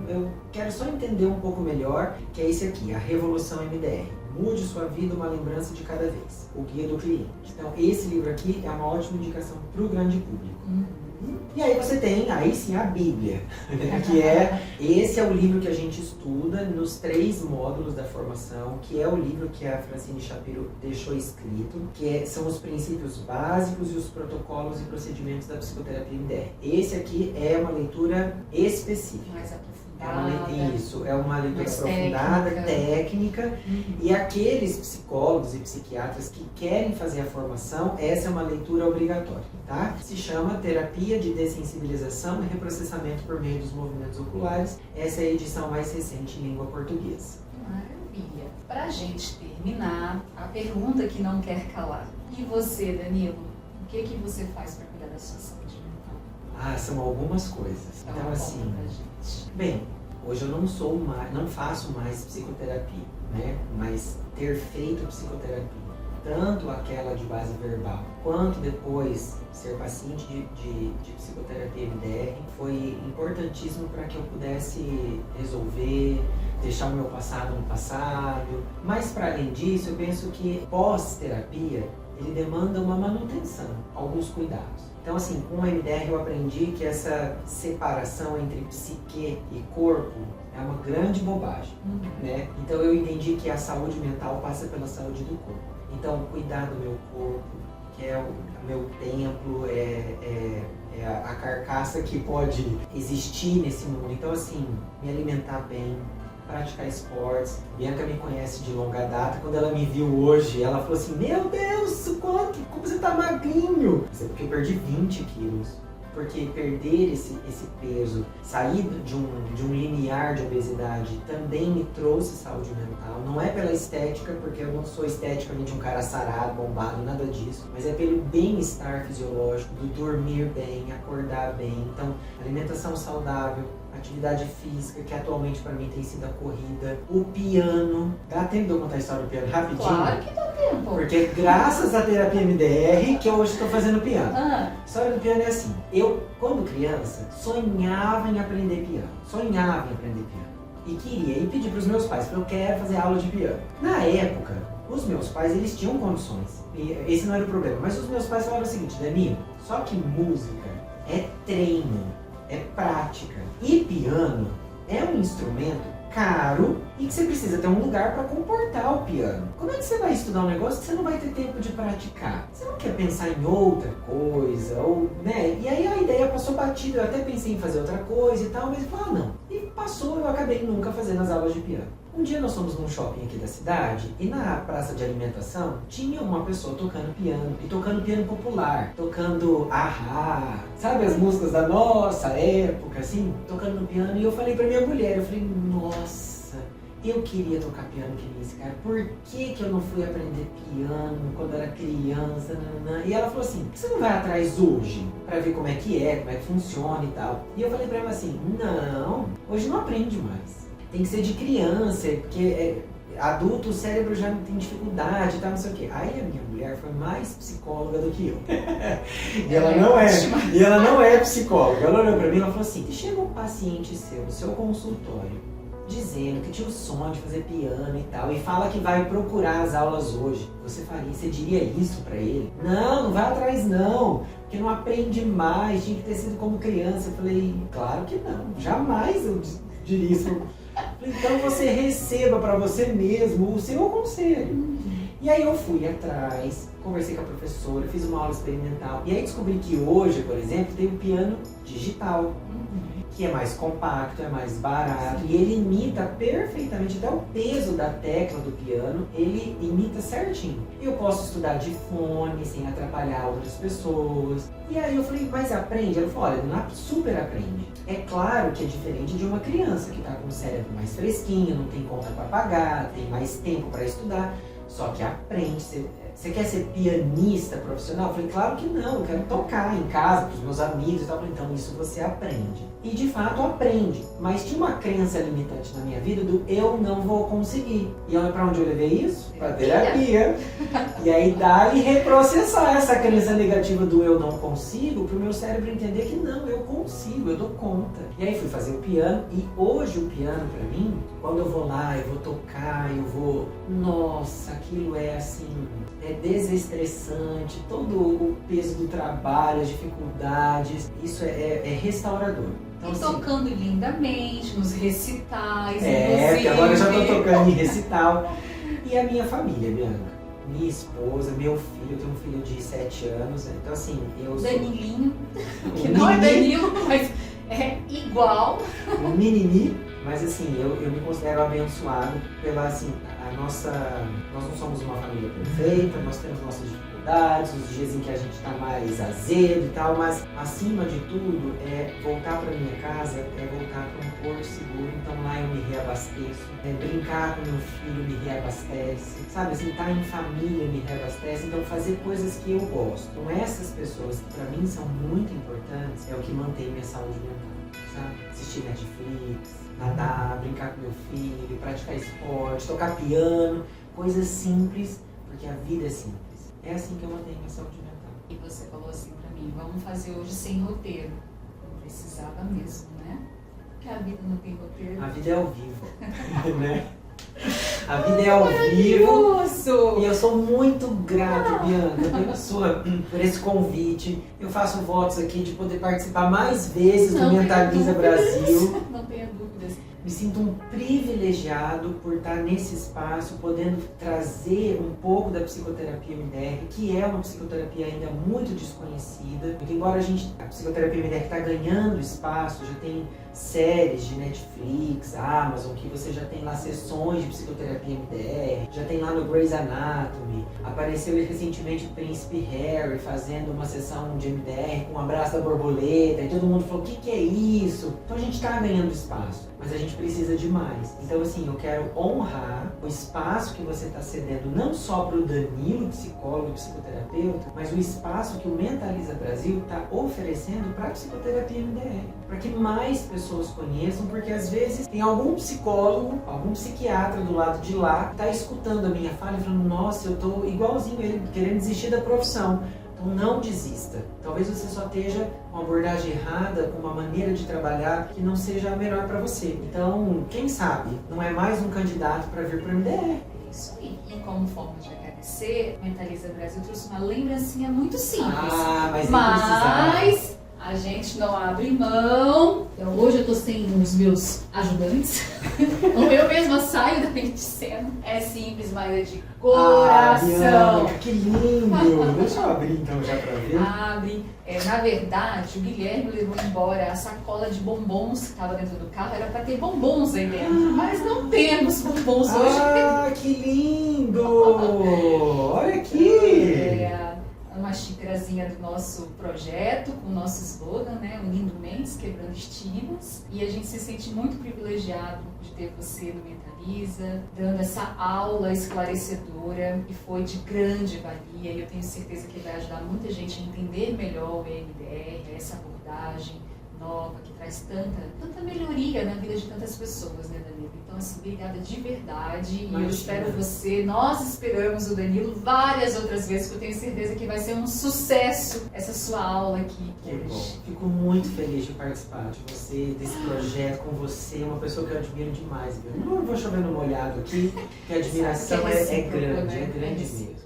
eu quero só entender um pouco melhor, que é esse aqui, a Revolução MDR. Mude sua vida, uma lembrança de cada vez. O guia do cliente. Então, esse livro aqui é uma ótima indicação para o grande público. E aí você tem, aí sim, a Bíblia, esse é o livro que a gente estuda nos 3 módulos da formação, que é o livro que a Francine Shapiro deixou escrito, são os princípios básicos e os protocolos e procedimentos da psicoterapia MDR. Esse aqui é uma leitura específica. Mais aprofundada. É uma leitura aprofundada, técnica. E aqueles psicólogos e psiquiatras que querem fazer a formação, essa é uma leitura obrigatória, tá? Se chama Terapia de Dessensibilização e Reprocessamento por meio dos movimentos oculares. Essa é a edição mais recente em língua portuguesa. Maravilha. Pra gente terminar, a pergunta que não quer calar. E você, Danilo? O que você faz para cuidar da sua saúde mental? São algumas coisas. Então, assim, bem, hoje eu não faço mais psicoterapia, né? Mas ter feito psicoterapia, tanto aquela de base verbal, quanto depois ser paciente de psicoterapia MDR, foi importantíssimo para que eu pudesse resolver, deixar o meu passado no passado. Mas para além disso, eu penso que pós-terapia, ele demanda uma manutenção, alguns cuidados. Então, assim, com o MDR eu aprendi que essa separação entre psique e corpo é uma grande bobagem, né? Então eu entendi que a saúde mental passa pela saúde do corpo. Então, cuidar do meu corpo, que é o meu templo, é a carcaça que pode existir nesse mundo. Então, assim, me alimentar bem, praticar esportes. Bianca me conhece de longa data. Quando ela me viu hoje, ela falou assim, meu Deus, como você tá magrinho? Isso é porque eu perdi 20 quilos. porque perder esse peso, sair de um limiar de obesidade também me trouxe saúde mental. Não é pela estética, porque eu não sou esteticamente um cara sarado, bombado, nada disso, mas é pelo bem-estar fisiológico, do dormir bem, acordar bem. Então, alimentação saudável, atividade física, que atualmente para mim tem sido a corrida, o piano. Dá tempo de eu contar a história do piano rapidinho? Claro que dá tempo. Porque graças à terapia MDR que eu hoje estou fazendo piano. A história do piano é assim, eu, quando criança, sonhava em aprender piano. E queria, e pedi para os meus pais, eu quero fazer aula de piano. Na época, os meus pais, eles tinham condições. E esse não era o problema. Mas os meus pais falaram o seguinte: Danilo, só que música é treino, é prática. E piano é um instrumento caro e que você precisa ter um lugar para comportar o piano. Como é que você vai estudar um negócio que você não vai ter tempo de praticar? Você não quer pensar em outra coisa, ou, né? E aí a ideia passou batida, eu até pensei em fazer outra coisa e tal, mas eu falei, não. E passou, eu acabei nunca fazendo as aulas de piano. Um dia nós fomos num shopping aqui da cidade e na praça de alimentação tinha uma pessoa tocando piano, e tocando piano popular, tocando Ahá, sabe as músicas da nossa época, assim, tocando no piano. E eu falei pra minha mulher, eu falei, nossa, eu queria tocar piano que nem esse cara, por que eu não fui aprender piano quando era criança? Nanana? E ela falou assim, por que você não vai atrás hoje pra ver como é que funciona e tal? E eu falei pra ela assim, não, hoje não aprende mais. Tem que ser de criança, porque adulto, o cérebro já não tem dificuldade e tal, não sei o quê. Aí a minha mulher foi mais psicóloga do que eu. E ela não é psicóloga. Ela olhou pra mim e falou assim, chega um paciente seu no seu consultório, dizendo que tinha o sonho de fazer piano e tal, e fala que vai procurar as aulas hoje. Você diria isso pra ele? Não vai atrás não, porque não aprende mais, tinha que ter sido como criança. Eu falei, claro que não, jamais eu diria isso. Então você receba para você mesmo o seu conselho. E aí eu fui atrás, conversei com a professora, fiz uma aula experimental. E aí descobri que hoje, por exemplo, tem o piano digital, que é mais compacto, é mais barato. E ele imita perfeitamente, até o peso da tecla do piano, ele imita certinho. E eu posso estudar de fone, sem atrapalhar outras pessoas. E aí eu falei, mas aprende? Ela falou, olha, não super aprende. É claro que é diferente de uma criança que está com o cérebro mais fresquinho, não tem conta para pagar, tem mais tempo para estudar. Só que aprende. Você quer ser pianista profissional? Eu falei, claro que não, eu quero tocar em casa, com os meus amigos e tal. Então isso você aprende. E de fato aprende. Mas tinha uma crença limitante na minha vida do eu não vou conseguir. E olha pra onde eu levei isso? Pra terapia. E aí dá e reprocessar essa crença negativa do eu não consigo, pro meu cérebro entender que não, eu consigo, eu dou conta. E aí fui fazer o piano, e hoje o piano pra mim, quando eu vou lá, eu vou tocar, nossa, aquilo é assim, é desestressante, todo o peso do trabalho, as dificuldades, isso é restaurador. Então, e tocando lindamente, nos recitais, porque agora eu já tô tocando em recital. E a minha família, Bianca, minha esposa, meu filho, eu tenho um filho de 7 anos, né? Então assim, eu sou... Danilinho, que não é Danilo, mas é igual. Um mimimi, mas assim, eu me considero abençoado pela, assim, nós não somos uma família perfeita, nós temos nossas dificuldades, os dias em que a gente está mais azedo e tal, mas acima de tudo, voltar para minha casa, voltar para um porto seguro. Então lá eu me reabasteço, brincar com meu filho me reabastece, sabe, assim, estar em família me reabastece. Então fazer coisas que eu gosto com essas pessoas que para mim são muito importantes é o que mantém minha saúde mental, sabe? Assistir Netflix, nadar, brincar com meu filho, praticar esporte, tocar piano, coisas simples, porque a vida é simples. É assim que eu mantenho minha saúde mental. E você falou assim pra mim, vamos fazer hoje sem roteiro. Não precisava mesmo, né? Porque a vida não tem roteiro. A vida é ao vivo, né? A vida é ao vivo. E eu sou muito grato, Bianca, por esse convite. Eu faço votos aqui de poder participar mais vezes do Mentaliza Brasil. Não tenha dúvidas. Me sinto um privilegiado por estar nesse espaço, podendo trazer um pouco da psicoterapia MDR, que é uma psicoterapia ainda muito desconhecida. Porque embora a psicoterapia MDR está ganhando espaço, já tem séries de Netflix, Amazon, que você já tem lá sessões de psicoterapia MDR, já tem lá no Grey's Anatomy. Apareceu recentemente o Príncipe Harry fazendo uma sessão de MDR com um abraço da borboleta, e todo mundo falou, o que é isso? Então a gente está ganhando espaço, mas a gente precisa de mais. Então assim, eu quero honrar o espaço que você está cedendo, não só para o Danilo, psicólogo e psicoterapeuta, mas o espaço que o Mentaliza Brasil está oferecendo para a psicoterapia MDR, para que mais pessoas conheçam, porque às vezes tem algum psicólogo, algum psiquiatra do lado de lá que está escutando a minha fala e falando, nossa, eu estou igualzinho ele, querendo desistir da profissão. Então não desista. Talvez você só esteja com uma abordagem errada, com uma maneira de trabalhar que não seja a melhor para você. Então, quem sabe, não é mais um candidato para vir para o MDR. Isso aí. E como forma de agradecer, Mentaliza Brasil trouxe uma lembrancinha muito simples. Mas a gente não abre mão. Então hoje eu tô sem os meus ajudantes. Ou eu mesma saio da frente de cena. É simples, mas é de coração. Bianca, que lindo! Deixa eu abrir então já pra ver. Abre. Na verdade, o Guilherme levou embora a sacola de bombons que estava dentro do carro. Era para ter bombons aí dentro. Mas não temos bombons hoje. Ah, que lindo! Olha aqui! Uma xícarazinha do nosso projeto, com o nosso slogan, né? Unindo mentes, quebrando estigmas. E a gente se sente muito privilegiado de ter você no Mentaliza, dando essa aula esclarecedora que foi de grande valia. E eu tenho certeza que vai ajudar muita gente a entender melhor o EMDR, essa abordagem nova que traz tanta melhoria na vida de tantas pessoas, né, Danilo? Então, assim, obrigada de verdade. E eu espero você, nós esperamos o Danilo várias outras vezes, porque eu tenho certeza que vai ser um sucesso essa sua aula aqui hoje. Bom. Fico muito feliz de participar de você, desse projeto com você, uma pessoa que eu admiro demais. Viu? Não vou chover no molhado aqui, que a admiração é grande mesmo.